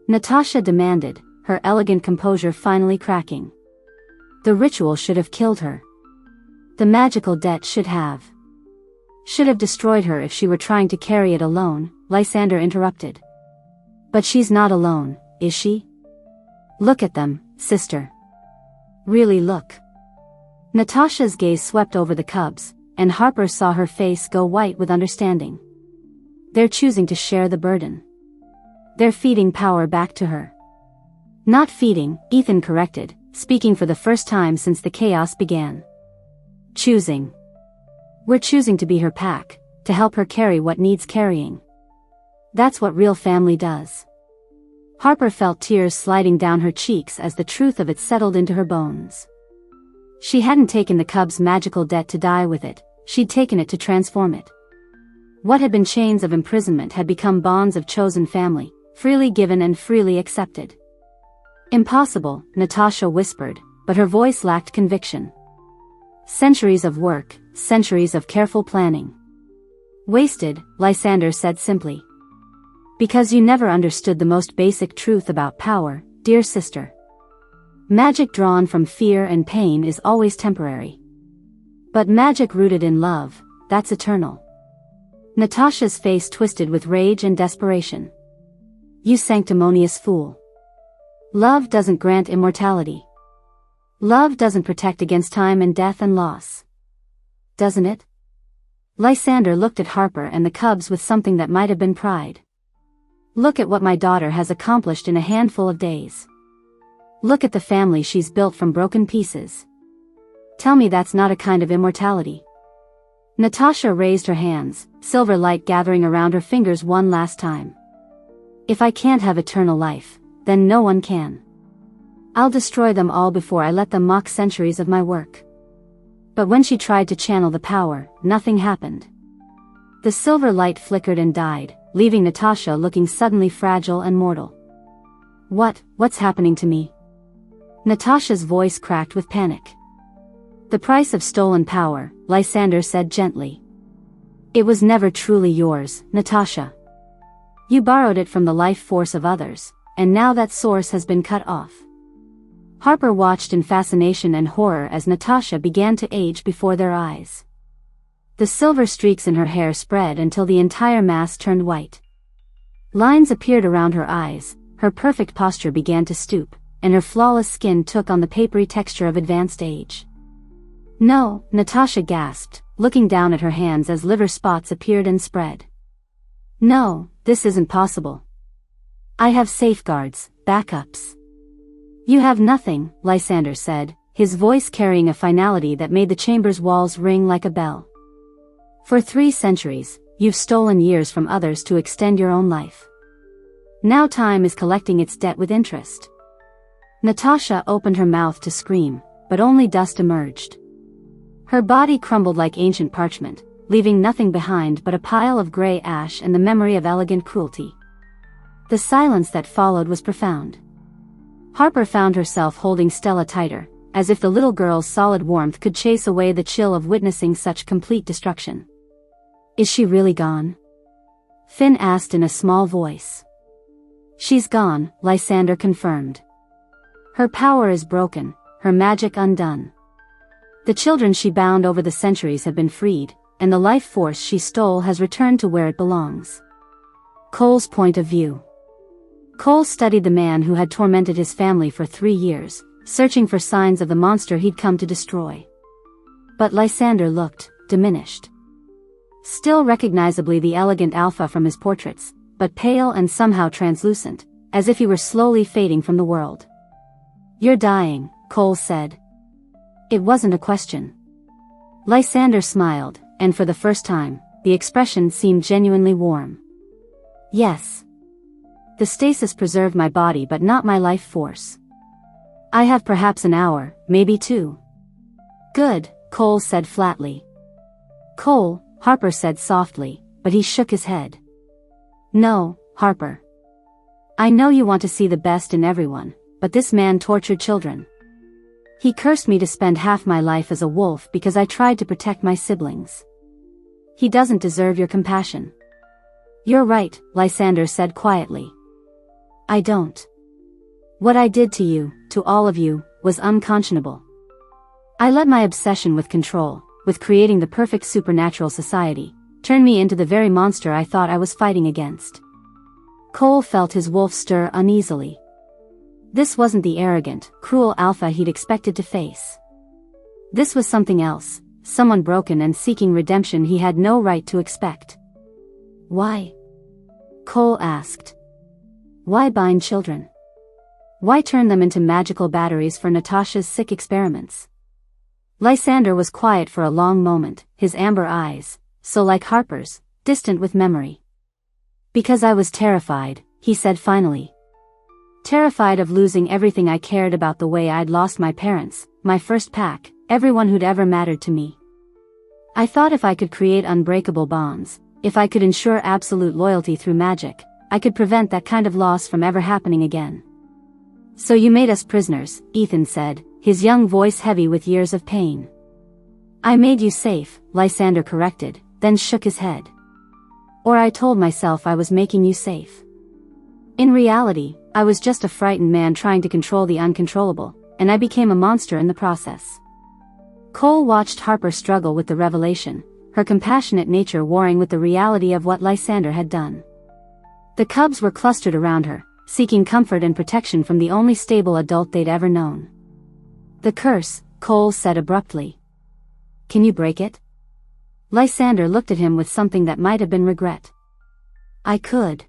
Speaker 1: Natasha demanded, her elegant composure finally cracking. The ritual should have killed her. The magical debt should have destroyed her if she were trying to carry it alone, Lysander interrupted. But she's not alone, is she? Look at them, sister. Really look. Natasha's gaze swept over the cubs, and Harper saw her face go white with understanding. They're choosing to share the burden. They're feeding power back to her. Not feeding, Ethan corrected, speaking for the first time since the chaos began. Choosing. We're choosing to be her pack, to help her carry what needs carrying. That's what real family does. Harper felt tears sliding down her cheeks as the truth of it settled into her bones. She hadn't taken the cub's magical debt to die with it, she'd taken it to transform it. What had been chains of imprisonment had become bonds of chosen family, freely given and freely accepted. Impossible, Natasha whispered, but her voice lacked conviction. Centuries of work, centuries of careful planning. Wasted, Lysander said simply. Because you never understood the most basic truth about power, dear sister. Magic drawn from fear and pain is always temporary. But magic rooted in love, that's eternal. Natasha's face twisted with rage and desperation. You sanctimonious fool. Love doesn't grant immortality. Love doesn't protect against time and death and loss. Doesn't it? Lysander looked at Harper and the cubs with something that might have been pride. Look at what my daughter has accomplished in a handful of days. Look at the family she's built from broken pieces. Tell me that's not a kind of immortality. Natasha raised her hands, silver light gathering around her fingers one last time. If I can't have eternal life, then no one can. I'll destroy them all before I let them mock centuries of my work. But when she tried to channel the power, nothing happened. The silver light flickered and died, leaving Natasha looking suddenly fragile and mortal. What's happening to me? Natasha's voice cracked with panic. The price of stolen power, Lysander said gently. It was never truly yours, Natasha. You borrowed it from the life force of others, and now that source has been cut off. Harper watched in fascination and horror as Natasha began to age before their eyes. The silver streaks in her hair spread until the entire mass turned white. Lines appeared around her eyes, her perfect posture began to stoop, and her flawless skin took on the papery texture of advanced age. No, Natasha gasped, looking down at her hands as liver spots appeared and spread. No, this isn't possible. I have safeguards, backups. You have nothing, Lysander said, his voice carrying a finality that made the chamber's walls ring like a bell. For 3 centuries, you've stolen years from others to extend your own life. Now time is collecting its debt with interest. Natasha opened her mouth to scream, but only dust emerged. Her body crumbled like ancient parchment, leaving nothing behind but a pile of gray ash and the memory of elegant cruelty. The silence that followed was profound. Harper found herself holding Stella tighter, as if the little girl's solid warmth could chase away the chill of witnessing such complete destruction. Is she really gone? Finn asked in a small voice. She's gone, Lysander confirmed. Her power is broken, her magic undone. The children she bound over the centuries have been freed, and the life force she stole has returned to where it belongs. Cole's point of view. Cole studied the man who had tormented his family for 3 years, searching for signs of the monster he'd come to destroy. But Lysander looked diminished. Still recognizably the elegant alpha from his portraits, but pale and somehow translucent, as if he were slowly fading from the world. You're dying, Cole said. It wasn't a question. Lysander smiled, and for the first time, the expression seemed genuinely warm. Yes. The stasis preserved my body but not my life force. I have perhaps an hour, maybe 2. Good, Cole said flatly. Cole, Harper said softly, but he shook his head. No, Harper. I know you want to see the best in everyone, but this man tortured children. He cursed me to spend half my life as a wolf because I tried to protect my siblings. He doesn't deserve your compassion. You're right, Lysander said quietly. I don't. What I did to you, to all of you, was unconscionable. I let my obsession with control, with creating the perfect supernatural society, turn me into the very monster I thought I was fighting against. Cole felt his wolf stir uneasily. This wasn't the arrogant, cruel alpha he'd expected to face. This was something else, someone broken and seeking redemption he had no right to expect. Why? Cole asked. Why bind children? Why turn them into magical batteries for Natasha's sick experiments? Lysander was quiet for a long moment, his amber eyes, so like Harper's, distant with memory. Because I was terrified, he said finally. Terrified of losing everything I cared about, the way I'd lost my parents, my first pack, everyone who'd ever mattered to me. I thought if I could create unbreakable bonds, if I could ensure absolute loyalty through magic, I could prevent that kind of loss from ever happening again. So you made us prisoners, Ethan said, his young voice heavy with years of pain. I made you safe, Lysander corrected, then shook his head. Or I told myself I was making you safe. In reality, I was just a frightened man trying to control the uncontrollable, and I became a monster in the process. Cole watched Harper struggle with the revelation, her compassionate nature warring with the reality of what Lysander had done. The cubs were clustered around her, seeking comfort and protection from the only stable adult they'd ever known. The curse, Cole said abruptly. Can you break it? Lysander looked at him with something that might have been regret. I could.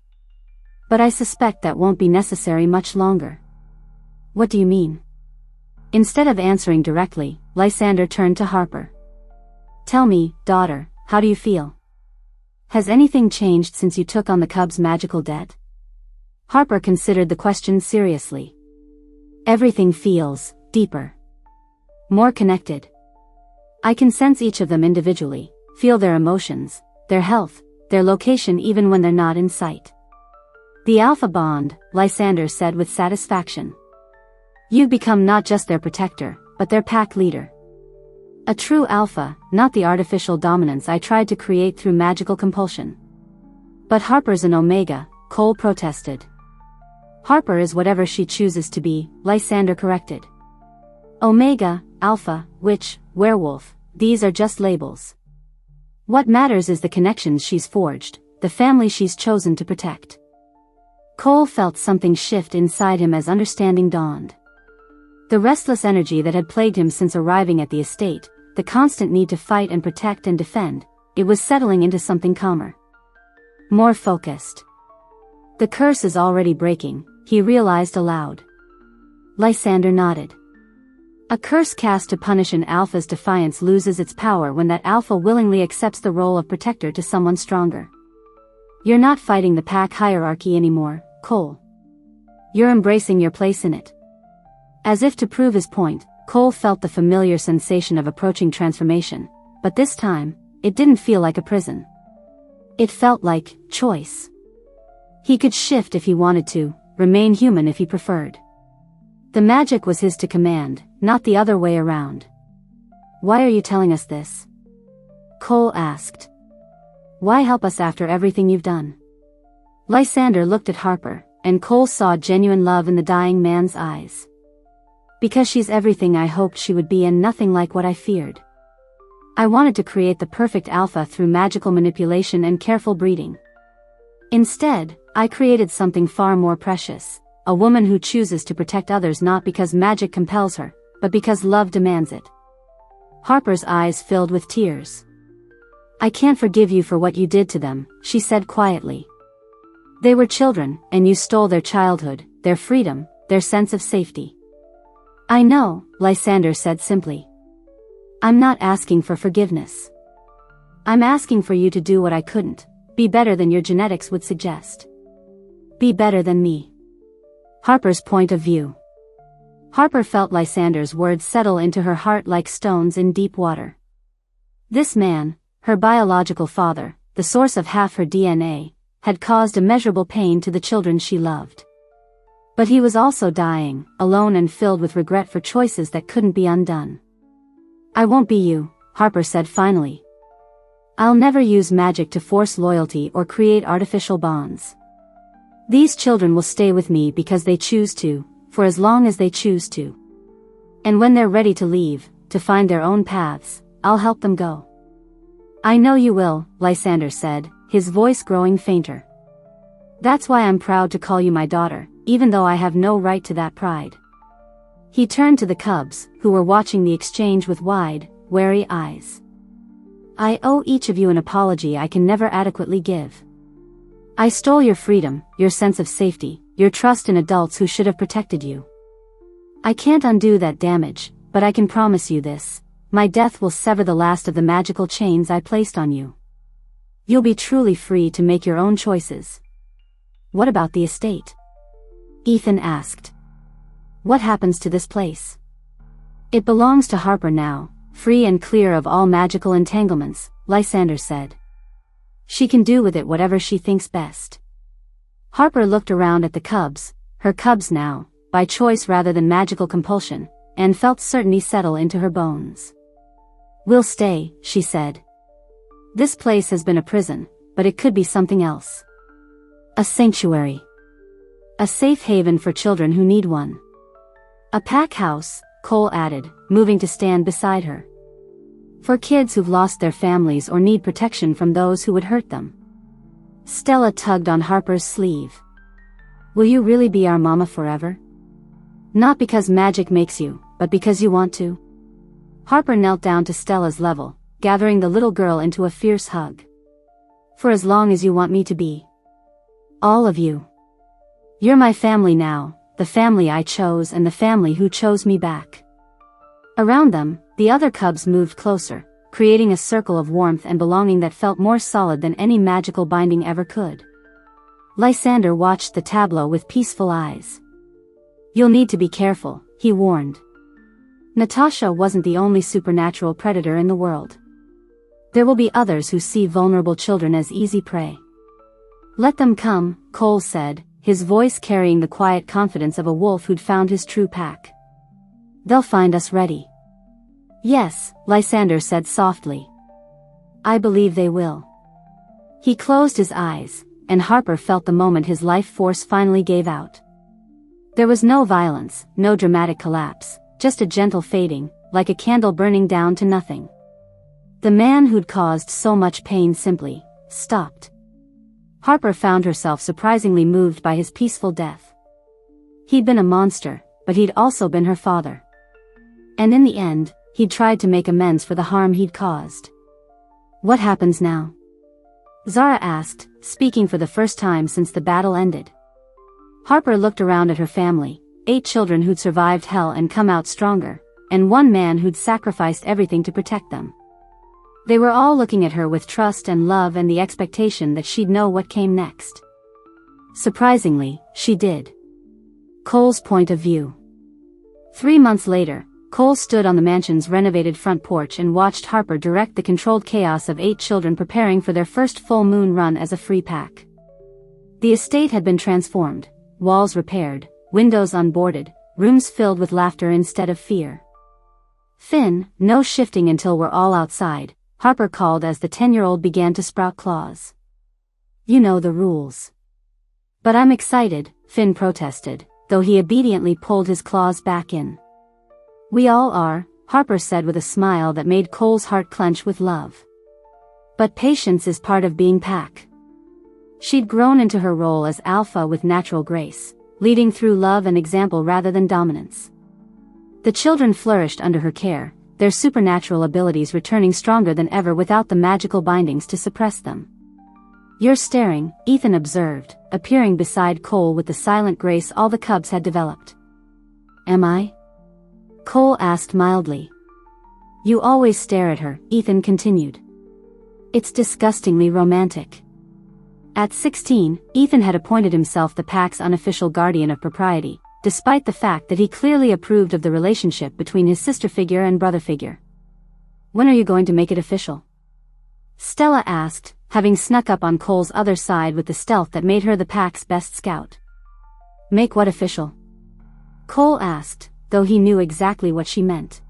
Speaker 1: But I suspect that won't be necessary much longer. What do you mean? Instead of answering directly, Lysander turned to Harper. Tell me, daughter, how do you feel? Has anything changed since you took on the cub's magical debt? Harper considered the question seriously. Everything feels deeper. More connected. I can sense each of them individually, feel their emotions, their health, their location even when they're not in sight. The alpha bond, Lysander said with satisfaction. You've become not just their protector, but their pack leader. A true alpha, not the artificial dominance I tried to create through magical compulsion. But Harper's an omega, Cole protested. Harper is whatever she chooses to be, Lysander corrected. Omega, alpha, witch, werewolf, these are just labels. What matters is the connections she's forged, the family she's chosen to protect. Cole felt something shift inside him as understanding dawned. The restless energy that had plagued him since arriving at the estate, the constant need to fight and protect and defend, it was settling into something calmer. More focused. The curse is already breaking, he realized aloud. Lysander nodded. A curse cast to punish an alpha's defiance loses its power when that alpha willingly accepts the role of protector to someone stronger. You're not fighting the pack hierarchy anymore, Cole. You're embracing your place in it. As if to prove his point, Cole felt the familiar sensation of approaching transformation, but this time, it didn't feel like a prison. It felt like choice. He could shift if he wanted to, remain human if he preferred. The magic was his to command, not the other way around. Why are you telling us this? Cole asked. Why help us after everything you've done? Lysander looked at Harper, and Cole saw genuine love in the dying man's eyes. Because she's everything I hoped she would be and nothing like what I feared. I wanted to create the perfect alpha through magical manipulation and careful breeding. Instead, I created something far more precious, a woman who chooses to protect others not because magic compels her, but because love demands it. Harper's eyes filled with tears. I can't forgive you for what you did to them, she said quietly. They were children, and you stole their childhood, their freedom, their sense of safety. I know, Lysander said simply. I'm not asking for forgiveness. I'm asking for you to do what I couldn't, be better than your genetics would suggest. Be better than me. Harper's point of view. Harper felt Lysander's words settle into her heart like stones in deep water. This man, her biological father, the source of half her DNA, had caused immeasurable pain to the children she loved. But he was also dying, alone and filled with regret for choices that couldn't be undone. I won't be you, Harper said finally. I'll never use magic to force loyalty or create artificial bonds. These children will stay with me because they choose to, for as long as they choose to. And when they're ready to leave, to find their own paths, I'll help them go. I know you will, Lysander said, his voice growing fainter. That's why I'm proud to call you my daughter, even though I have no right to that pride. He turned to the cubs, who were watching the exchange with wide, wary eyes. I owe each of you an apology I can never adequately give. I stole your freedom, your sense of safety, your trust in adults who should have protected you. I can't undo that damage, but I can promise you this. My death will sever the last of the magical chains I placed on you. You'll be truly free to make your own choices. What about the estate? Ethan asked. What happens to this place? It belongs to Harper now, free and clear of all magical entanglements, Lysander said. She can do with it whatever she thinks best. Harper looked around at the cubs, her cubs now, by choice rather than magical compulsion, and felt certainty settle into her bones. We'll stay, she said. This place has been a prison, but it could be something else. A sanctuary. A safe haven for children who need one. A pack house, Cole added, moving to stand beside her. For kids who've lost their families or need protection from those who would hurt them. Stella tugged on Harper's sleeve. Will you really be our mama forever? Not because magic makes you, but because you want to? Harper knelt down to Stella's level, gathering the little girl into a fierce hug. For as long as you want me to be. All of you. You're my family now, the family I chose and the family who chose me back. Around them, the other cubs moved closer, creating a circle of warmth and belonging that felt more solid than any magical binding ever could. Lysander watched the tableau with peaceful eyes. You'll need to be careful, he warned. Natasha wasn't the only supernatural predator in the world. There will be others who see vulnerable children as easy prey. Let them come, Cole said, his voice carrying the quiet confidence of a wolf who'd found his true pack. They'll find us ready. Yes, Lysander said softly. I believe they will. He closed his eyes, and Harper felt the moment his life force finally gave out. There was no violence, no dramatic collapse, just a gentle fading, like a candle burning down to nothing. The man who'd caused so much pain simply stopped. Harper found herself surprisingly moved by his peaceful death. He'd been a monster, but he'd also been her father. And in the end, he'd tried to make amends for the harm he'd caused. What happens now? Zara asked, speaking for the first time since the battle ended. Harper looked around at her family, 8 children who'd survived hell and come out stronger, and 1 man who'd sacrificed everything to protect them. They were all looking at her with trust and love and the expectation that she'd know what came next. Surprisingly, she did. Cole's point of view. 3 months later, Cole stood on the mansion's renovated front porch and watched Harper direct the controlled chaos of 8 children preparing for their first full moon run as a free pack. The estate had been transformed, walls repaired, windows unboarded, rooms filled with laughter instead of fear. Finn, no shifting until we're all outside, Harper called as the 10-year-old began to sprout claws. You know the rules. But I'm excited, Finn protested, though he obediently pulled his claws back in. We all are, Harper said with a smile that made Cole's heart clench with love. But patience is part of being pack. She'd grown into her role as alpha with natural grace, leading through love and example rather than dominance. The children flourished under her care, their supernatural abilities returning stronger than ever without the magical bindings to suppress them. You're staring, Ethan observed, appearing beside Cole with the silent grace all the cubs had developed. Am I? Cole asked mildly. You always stare at her, Ethan continued. It's disgustingly romantic. At 16, Ethan had appointed himself the pack's unofficial guardian of propriety, despite the fact that he clearly approved of the relationship between his sister figure and brother figure. When are you going to make it official? Stella asked, having snuck up on Cole's other side with the stealth that made her the pack's best scout. Make what official? Cole asked, though he knew exactly what she meant.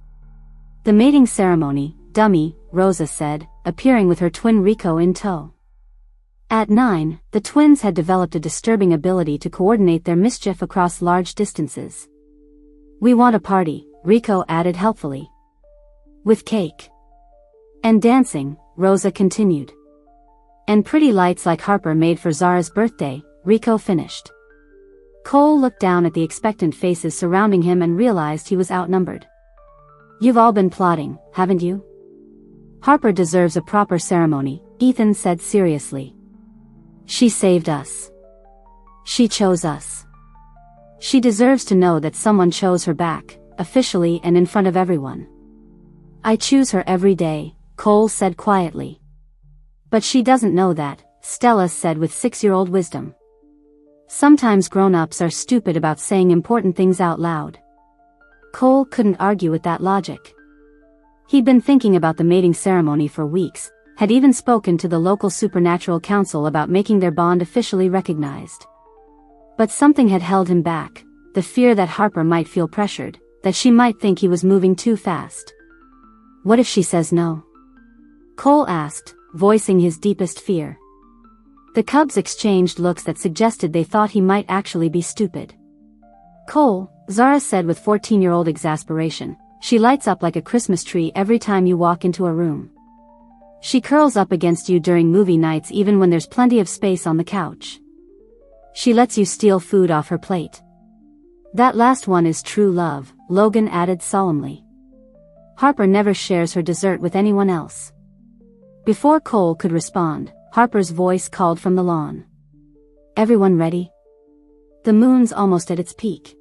Speaker 1: The mating ceremony, dummy, Rosa said, appearing with her twin Rico in tow. At 9, the twins had developed a disturbing ability to coordinate their mischief across large distances. We want a party, Rico added helpfully. With cake. And dancing, Rosa continued. And pretty lights like Harper made for Zara's birthday, Rico finished. Cole looked down at the expectant faces surrounding him and realized he was outnumbered. You've all been plotting, haven't you? Harper deserves a proper ceremony, Ethan said seriously. She saved us. She chose us. She deserves to know that someone chose her back, officially and in front of everyone. I choose her every day, Cole said quietly. But she doesn't know that, Stella said with 6-year-old wisdom. Sometimes grown-ups are stupid about saying important things out loud. Cole couldn't argue with that logic. He'd been thinking about the mating ceremony for weeks, had even spoken to the local supernatural council about making their bond officially recognized. But something had held him back, the fear that Harper might feel pressured, that she might think he was moving too fast. What if she says no? Cole asked, voicing his deepest fear. The Cubs exchanged looks that suggested they thought he might actually be stupid. Cole, Zara said with 14-year-old exasperation, she lights up like a Christmas tree every time you walk into a room. She curls up against you during movie nights even when there's plenty of space on the couch. She lets you steal food off her plate. That last one is true love, Logan added solemnly. Harper never shares her dessert with anyone else. Before Cole could respond, Harper's voice called from the lawn. Everyone ready? The moon's almost at its peak.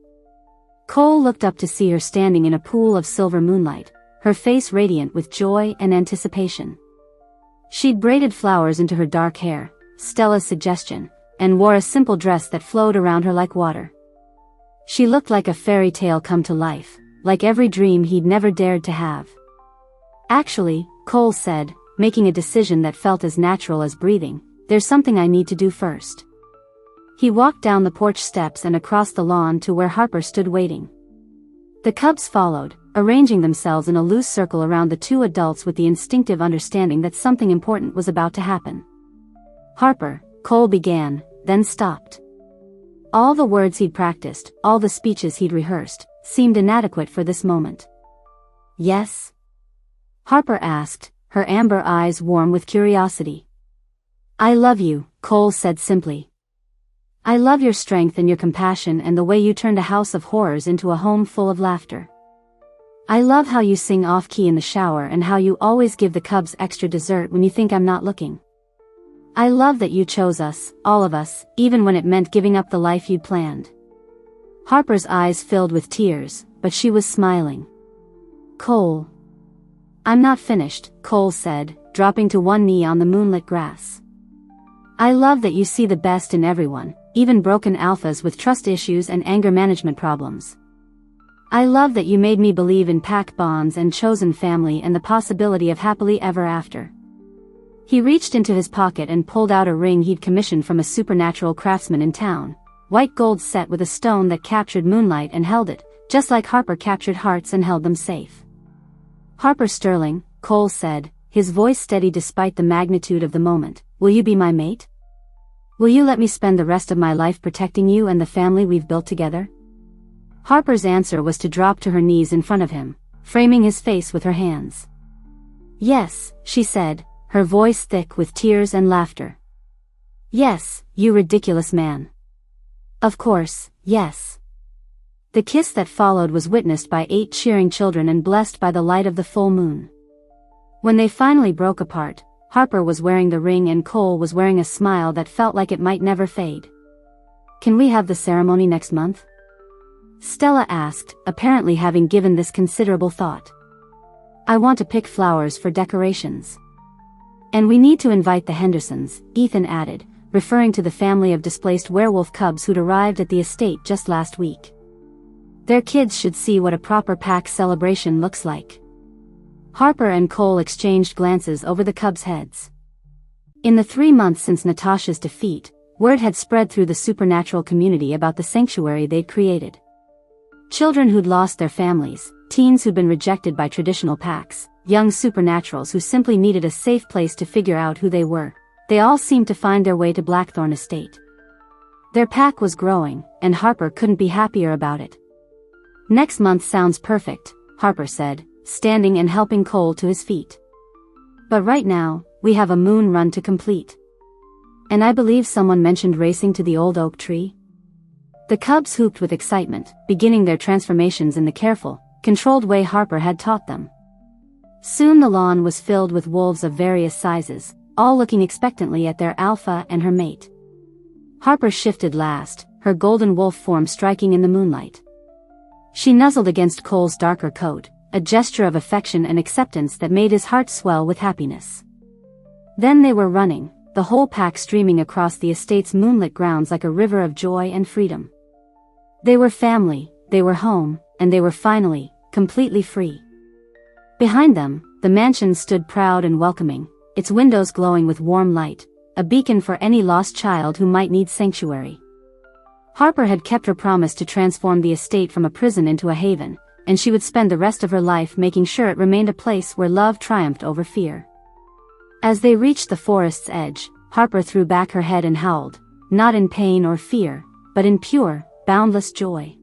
Speaker 1: Cole looked up to see her standing in a pool of silver moonlight, her face radiant with joy and anticipation. She'd braided flowers into her dark hair, Stella's suggestion, and wore a simple dress that flowed around her like water. She looked like a fairy tale come to life, like every dream he'd never dared to have. Actually, Cole said, making a decision that felt as natural as breathing, there's something I need to do first. He walked down the porch steps and across the lawn to where Harper stood waiting. The Cubs followed, arranging themselves in a loose circle around the two adults with the instinctive understanding that something important was about to happen. Harper, Cole began, then stopped. All the words he'd practiced, all the speeches he'd rehearsed, seemed inadequate for this moment. Yes? Harper asked, her amber eyes warm with curiosity. I love you, Cole said simply. I love your strength and your compassion and the way you turned a house of horrors into a home full of laughter. I love how you sing off-key in the shower and how you always give the Cubs extra dessert when you think I'm not looking. I love that you chose us, all of us, even when it meant giving up the life you'd planned. Harper's eyes filled with tears, but she was smiling. Cole. I'm not finished, Cole said, dropping to one knee on the moonlit grass. I love that you see the best in everyone, even broken alphas with trust issues and anger management problems. I love that you made me believe in pack bonds and chosen family and the possibility of happily ever after. He reached into his pocket and pulled out a ring he'd commissioned from a supernatural craftsman in town, white gold set with a stone that captured moonlight, and held it, just like Harper captured hearts and held them safe. Harper Sterling, Cole said, his voice steady despite the magnitude of the moment, will you be my mate? Will you let me spend the rest of my life protecting you and the family we've built together? Harper's answer was to drop to her knees in front of him, framing his face with her hands. Yes, she said, her voice thick with tears and laughter. Yes, you ridiculous man. Of course, yes. The kiss that followed was witnessed by 8 cheering children and blessed by the light of the full moon. When they finally broke apart, Harper was wearing the ring and Cole was wearing a smile that felt like it might never fade. Can we have the ceremony next month? Stella asked, apparently having given this considerable thought. I want to pick flowers for decorations. And we need to invite the Hendersons, Ethan added, referring to the family of displaced werewolf cubs who'd arrived at the estate just last week. Their kids should see what a proper pack celebration looks like. Harper and Cole exchanged glances over the cubs' heads. In the 3 months since Natasha's defeat, word had spread through the supernatural community about the sanctuary they'd created. Children who'd lost their families, teens who'd been rejected by traditional packs, young supernaturals who simply needed a safe place to figure out who they were, they all seemed to find their way to Blackthorn Estate. Their pack was growing, and Harper couldn't be happier about it. Next month sounds perfect, Harper said, standing and helping Cole to his feet. But right now, we have a moon run to complete. And I believe someone mentioned racing to the old oak tree. The cubs whooped with excitement, beginning their transformations in the careful, controlled way Harper had taught them. Soon the lawn was filled with wolves of various sizes, all looking expectantly at their alpha and her mate. Harper shifted last, her golden wolf form striking in the moonlight. She nuzzled against Cole's darker coat, a gesture of affection and acceptance that made his heart swell with happiness. Then they were running, the whole pack streaming across the estate's moonlit grounds like a river of joy and freedom. They were family, they were home, and they were finally, completely free. Behind them, the mansion stood proud and welcoming, its windows glowing with warm light, a beacon for any lost child who might need sanctuary. Harper had kept her promise to transform the estate from a prison into a haven, and she would spend the rest of her life making sure it remained a place where love triumphed over fear. As they reached the forest's edge, Harper threw back her head and howled, not in pain or fear, but in pure, boundless joy.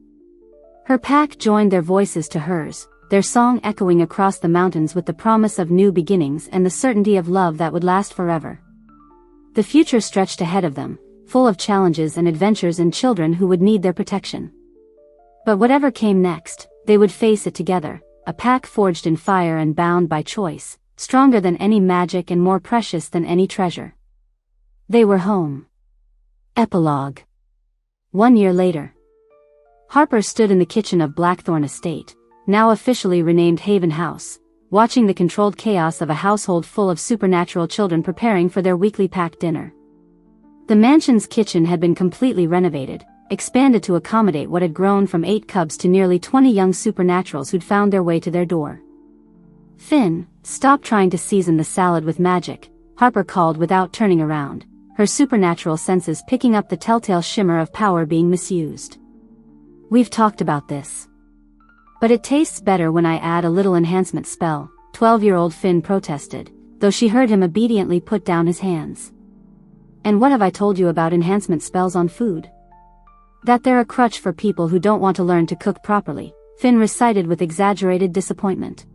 Speaker 1: Her pack joined their voices to hers, their song echoing across the mountains with the promise of new beginnings and the certainty of love that would last forever. The future stretched ahead of them, full of challenges and adventures and children who would need their protection. But whatever came next, they would face it together, a pack forged in fire and bound by choice, stronger than any magic and more precious than any treasure. They were home. Epilogue. 1 year later. Harper stood in the kitchen of Blackthorn Estate, now officially renamed Haven House, watching the controlled chaos of a household full of supernatural children preparing for their weekly packed dinner. The mansion's kitchen had been completely renovated, expanded to accommodate what had grown from 8 cubs to nearly 20 young supernaturals who'd found their way to their door. Finn, stop trying to season the salad with magic, Harper called without turning around, her supernatural senses picking up the telltale shimmer of power being misused. We've talked about this. But it tastes better when I add a little enhancement spell, 12-year-old Finn protested, though she heard him obediently put down his hands. And what have I told you about enhancement spells on food? That they're a crutch for people who don't want to learn to cook properly, Finn recited with exaggerated disappointment.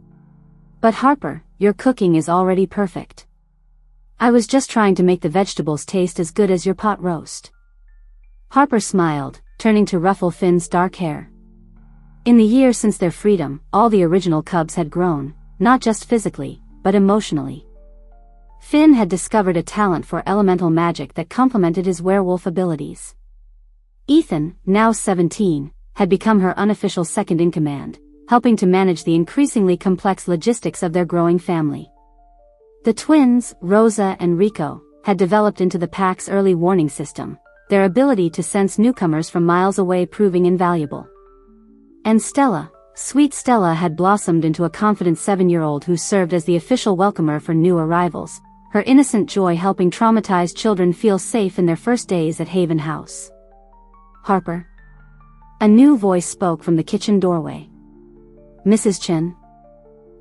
Speaker 1: But Harper, your cooking is already perfect. I was just trying to make the vegetables taste as good as your pot roast. Harper smiled, turning to ruffle Finn's dark hair. In the year since their freedom, all the original cubs had grown, not just physically, but emotionally. Finn had discovered a talent for elemental magic that complemented his werewolf abilities. Ethan, now 17, had become her unofficial second-in-command, helping to manage the increasingly complex logistics of their growing family. The twins, Rosa and Rico, had developed into the pack's early warning system, their ability to sense newcomers from miles away proving invaluable. And Stella, sweet Stella, had blossomed into a confident 7-year-old who served as the official welcomer for new arrivals, her innocent joy helping traumatized children feel safe in their first days at Haven House. Harper. A new voice spoke from the kitchen doorway. Mrs. Chen.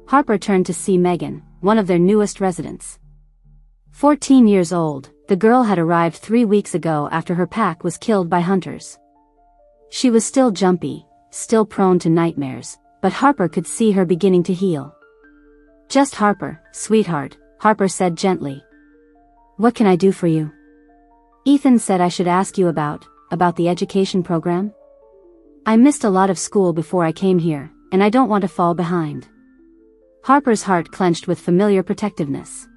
Speaker 1: Harper turned to see Megan, one of their newest residents. 14 years old, the girl had arrived 3 weeks ago after her pack was killed by hunters. She was still jumpy, still prone to nightmares, but Harper could see her beginning to heal. Just Harper, sweetheart, Harper said gently. What can I do for you? Ethan said I should ask you about the education program? I missed a lot of school before I came here, and I don't want to fall behind. Harper's heart clenched with familiar protectiveness.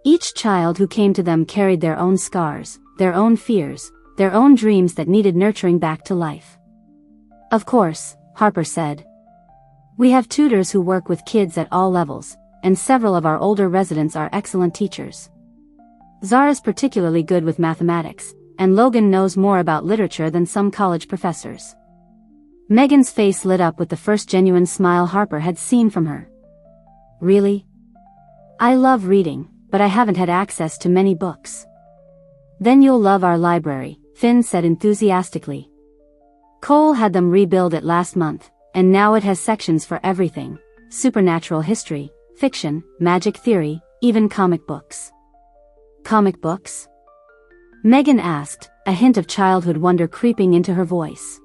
Speaker 1: Each child who came to them carried their own scars, their own fears, their own dreams that needed nurturing back to life. Of course, Harper said. We have tutors who work with kids at all levels, and several of our older residents are excellent teachers. Zara's particularly good with mathematics, and Logan knows more about literature than some college professors. Megan's face lit up with the first genuine smile Harper had seen from her. Really? I love reading, but I haven't had access to many books. Then you'll love our library, Finn said enthusiastically. Cole had them rebuild it last month, and now it has sections for everything: supernatural history, fiction, magic theory, even comic books. Comic books? Megan asked, a hint of childhood wonder creeping into her voice.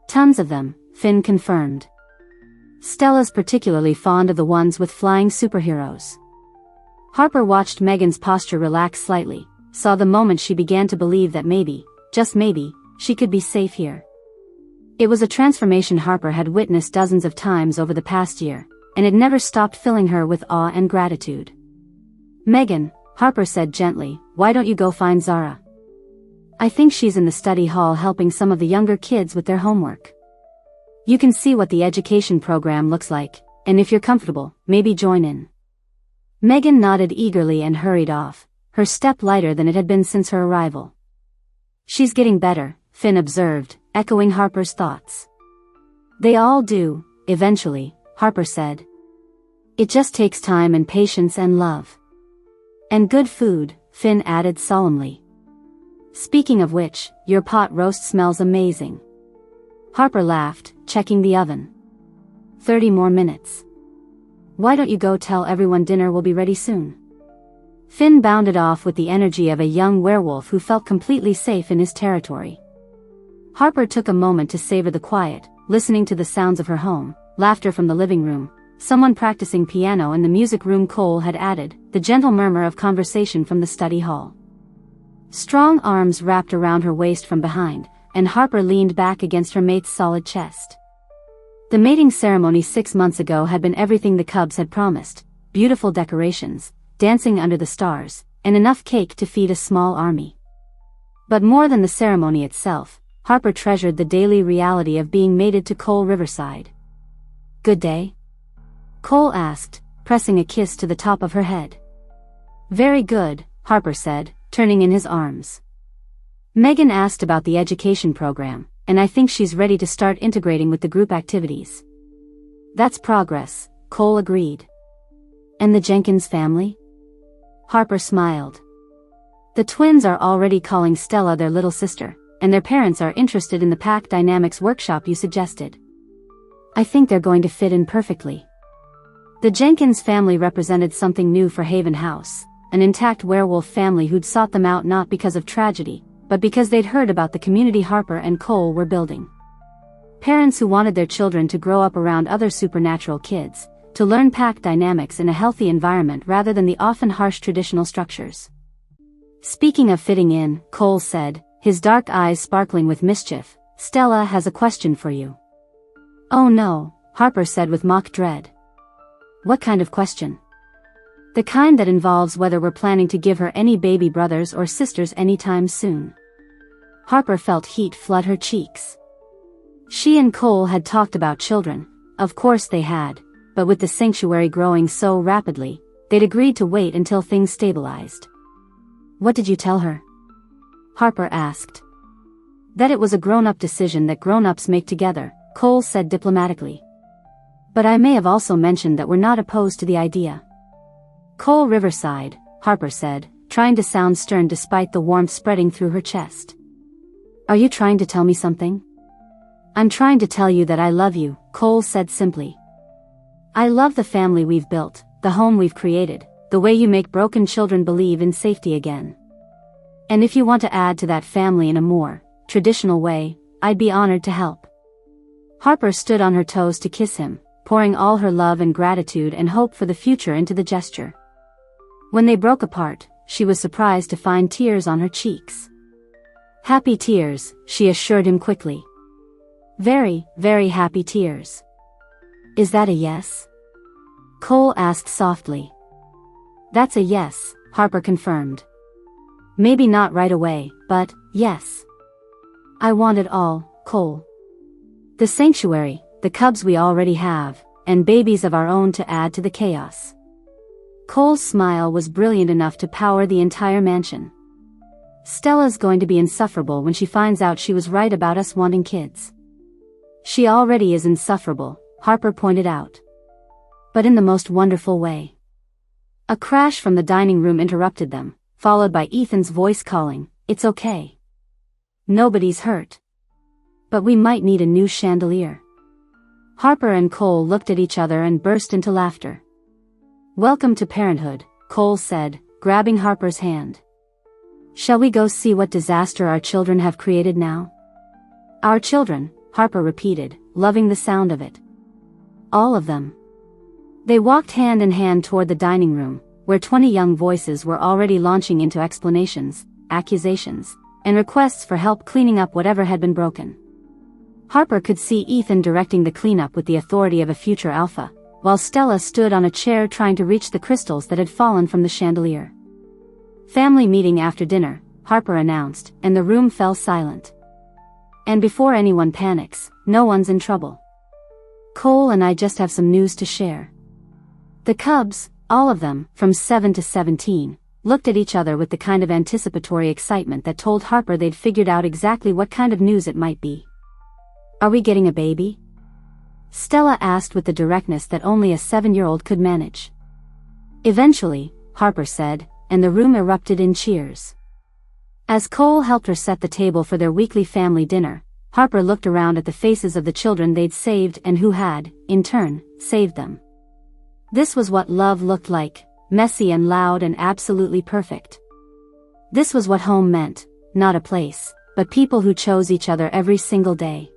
Speaker 1: Tons of them, Finn confirmed. Stella's particularly fond of the ones with flying superheroes. Harper watched Megan's posture relax slightly, saw the moment she began to believe that maybe, just maybe, she could be safe here. It was a transformation Harper had witnessed dozens of times over the past year, and it never stopped filling her with awe and gratitude. Megan, Harper said gently, why don't you go find Zara? I think she's in the study hall helping some of the younger kids with their homework. You can see what the education program looks like, and if you're comfortable, maybe join in. Megan nodded eagerly and hurried off, her step lighter than it had been since her arrival. She's getting better, Finn observed, echoing Harper's thoughts. They all do, eventually, Harper said. It just takes time and patience and love. And good food, Finn added solemnly. Speaking of which, your pot roast smells amazing. Harper laughed, checking the oven. 30 more minutes. Why don't you go tell everyone dinner will be ready soon? Finn bounded off with the energy of a young werewolf who felt completely safe in his territory. Harper took a moment to savor the quiet, listening to the sounds of her home, laughter from the living room, someone practicing piano in the music room Cole had added, the gentle murmur of conversation from the study hall. Strong arms wrapped around her waist from behind, and Harper leaned back against her mate's solid chest. The mating ceremony 6 months ago had been everything the Cubs had promised: beautiful decorations, dancing under the stars, and enough cake to feed a small army. But more than the ceremony itself, Harper treasured the daily reality of being mated to Cole Riverside. Good day? Cole asked, pressing a kiss to the top of her head. Very good, Harper said, turning in his arms. Megan asked about the education program, and I think she's ready to start integrating with the group activities. That's progress, Cole agreed. And the Jenkins family? Harper smiled. The twins are already calling Stella their little sister, and their parents are interested in the pack dynamics workshop you suggested. I think they're going to fit in perfectly. The Jenkins family represented something new for Haven House, an intact werewolf family who'd sought them out not because of tragedy, but because they'd heard about the community Harper and Cole were building. Parents who wanted their children to grow up around other supernatural kids, to learn pack dynamics in a healthy environment rather than the often harsh traditional structures. Speaking of fitting in, Cole said, his dark eyes sparkling with mischief, Stella has a question for you. Oh no, Harper said with mock dread. What kind of question? The kind that involves whether we're planning to give her any baby brothers or sisters anytime soon. Harper felt heat flood her cheeks. She and Cole had talked about children, of course they had, but with the sanctuary growing so rapidly, they'd agreed to wait until things stabilized. What did you tell her? Harper asked. That it was a grown-up decision that grown-ups make together, Cole said diplomatically. But I may have also mentioned that we're not opposed to the idea. Cole Riverside, Harper said, trying to sound stern despite the warmth spreading through her chest. Are you trying to tell me something? I'm trying to tell you that I love you, Cole said simply. I love the family we've built, the home we've created, the way you make broken children believe in safety again. And if you want to add to that family in a more traditional way, I'd be honored to help. Harper stood on her toes to kiss him, pouring all her love and gratitude and hope for the future into the gesture. When they broke apart, she was surprised to find tears on her cheeks. Happy tears, she assured him quickly. Very, very happy tears. Is that a yes? Cole asked softly. That's a yes, Harper confirmed. Maybe not right away, but, yes. I want it all, Cole. The sanctuary, the cubs we already have, and babies of our own to add to the chaos. Cole's smile was brilliant enough to power the entire mansion. Stella's going to be insufferable when she finds out she was right about us wanting kids. She already is insufferable, Harper pointed out. But in the most wonderful way. A crash from the dining room interrupted them, followed by Ethan's voice calling, "It's okay. Nobody's hurt. But we might need a new chandelier." Harper and Cole looked at each other and burst into laughter. "Welcome to parenthood," Cole said, grabbing Harper's hand. "Shall we go see what disaster our children have created now?" "Our children," Harper repeated, loving the sound of it. "All of them." They walked hand in hand toward the dining room, where 20 young voices were already launching into explanations, accusations, and requests for help cleaning up whatever had been broken. Harper could see Ethan directing the cleanup with the authority of a future alpha, while Stella stood on a chair trying to reach the crystals that had fallen from the chandelier. "Family meeting after dinner," Harper announced, and the room fell silent. "And before anyone panics, no one's in trouble. Cole and I just have some news to share." The cubs, all of them, from 7 to 17, looked at each other with the kind of anticipatory excitement that told Harper they'd figured out exactly what kind of news it might be. "Are we getting a baby?" Stella asked with the directness that only a 7-year-old could manage. "Eventually," Harper said, and the room erupted in cheers. As Cole helped her set the table for their weekly family dinner, Harper looked around at the faces of the children they'd saved and who had, in turn, saved them. This was what love looked like, messy and loud and absolutely perfect. This was what home meant, not a place, but people who chose each other every single day.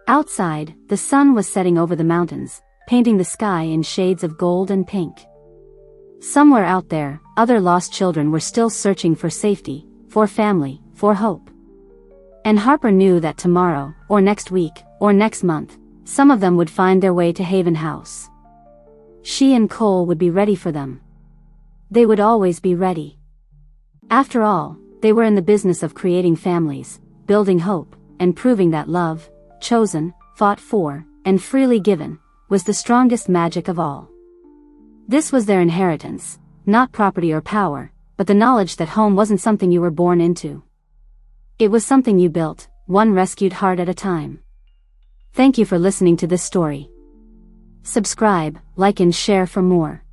Speaker 1: Outside, the sun was setting over the mountains, painting the sky in shades of gold and pink. Somewhere out there, other lost children were still searching for safety, for family, for hope. And Harper knew that tomorrow, or next week, or next month, some of them would find their way to Haven House. She and Cole would be ready for them. They would always be ready. After all, they were in the business of creating families, building hope, and proving that love, chosen, fought for, and freely given, was the strongest magic of all. This was their inheritance, not property or power, but the knowledge that home wasn't something you were born into. It was something you built, one rescued heart at a time. Thank you for listening to this story. Subscribe, like and share for more.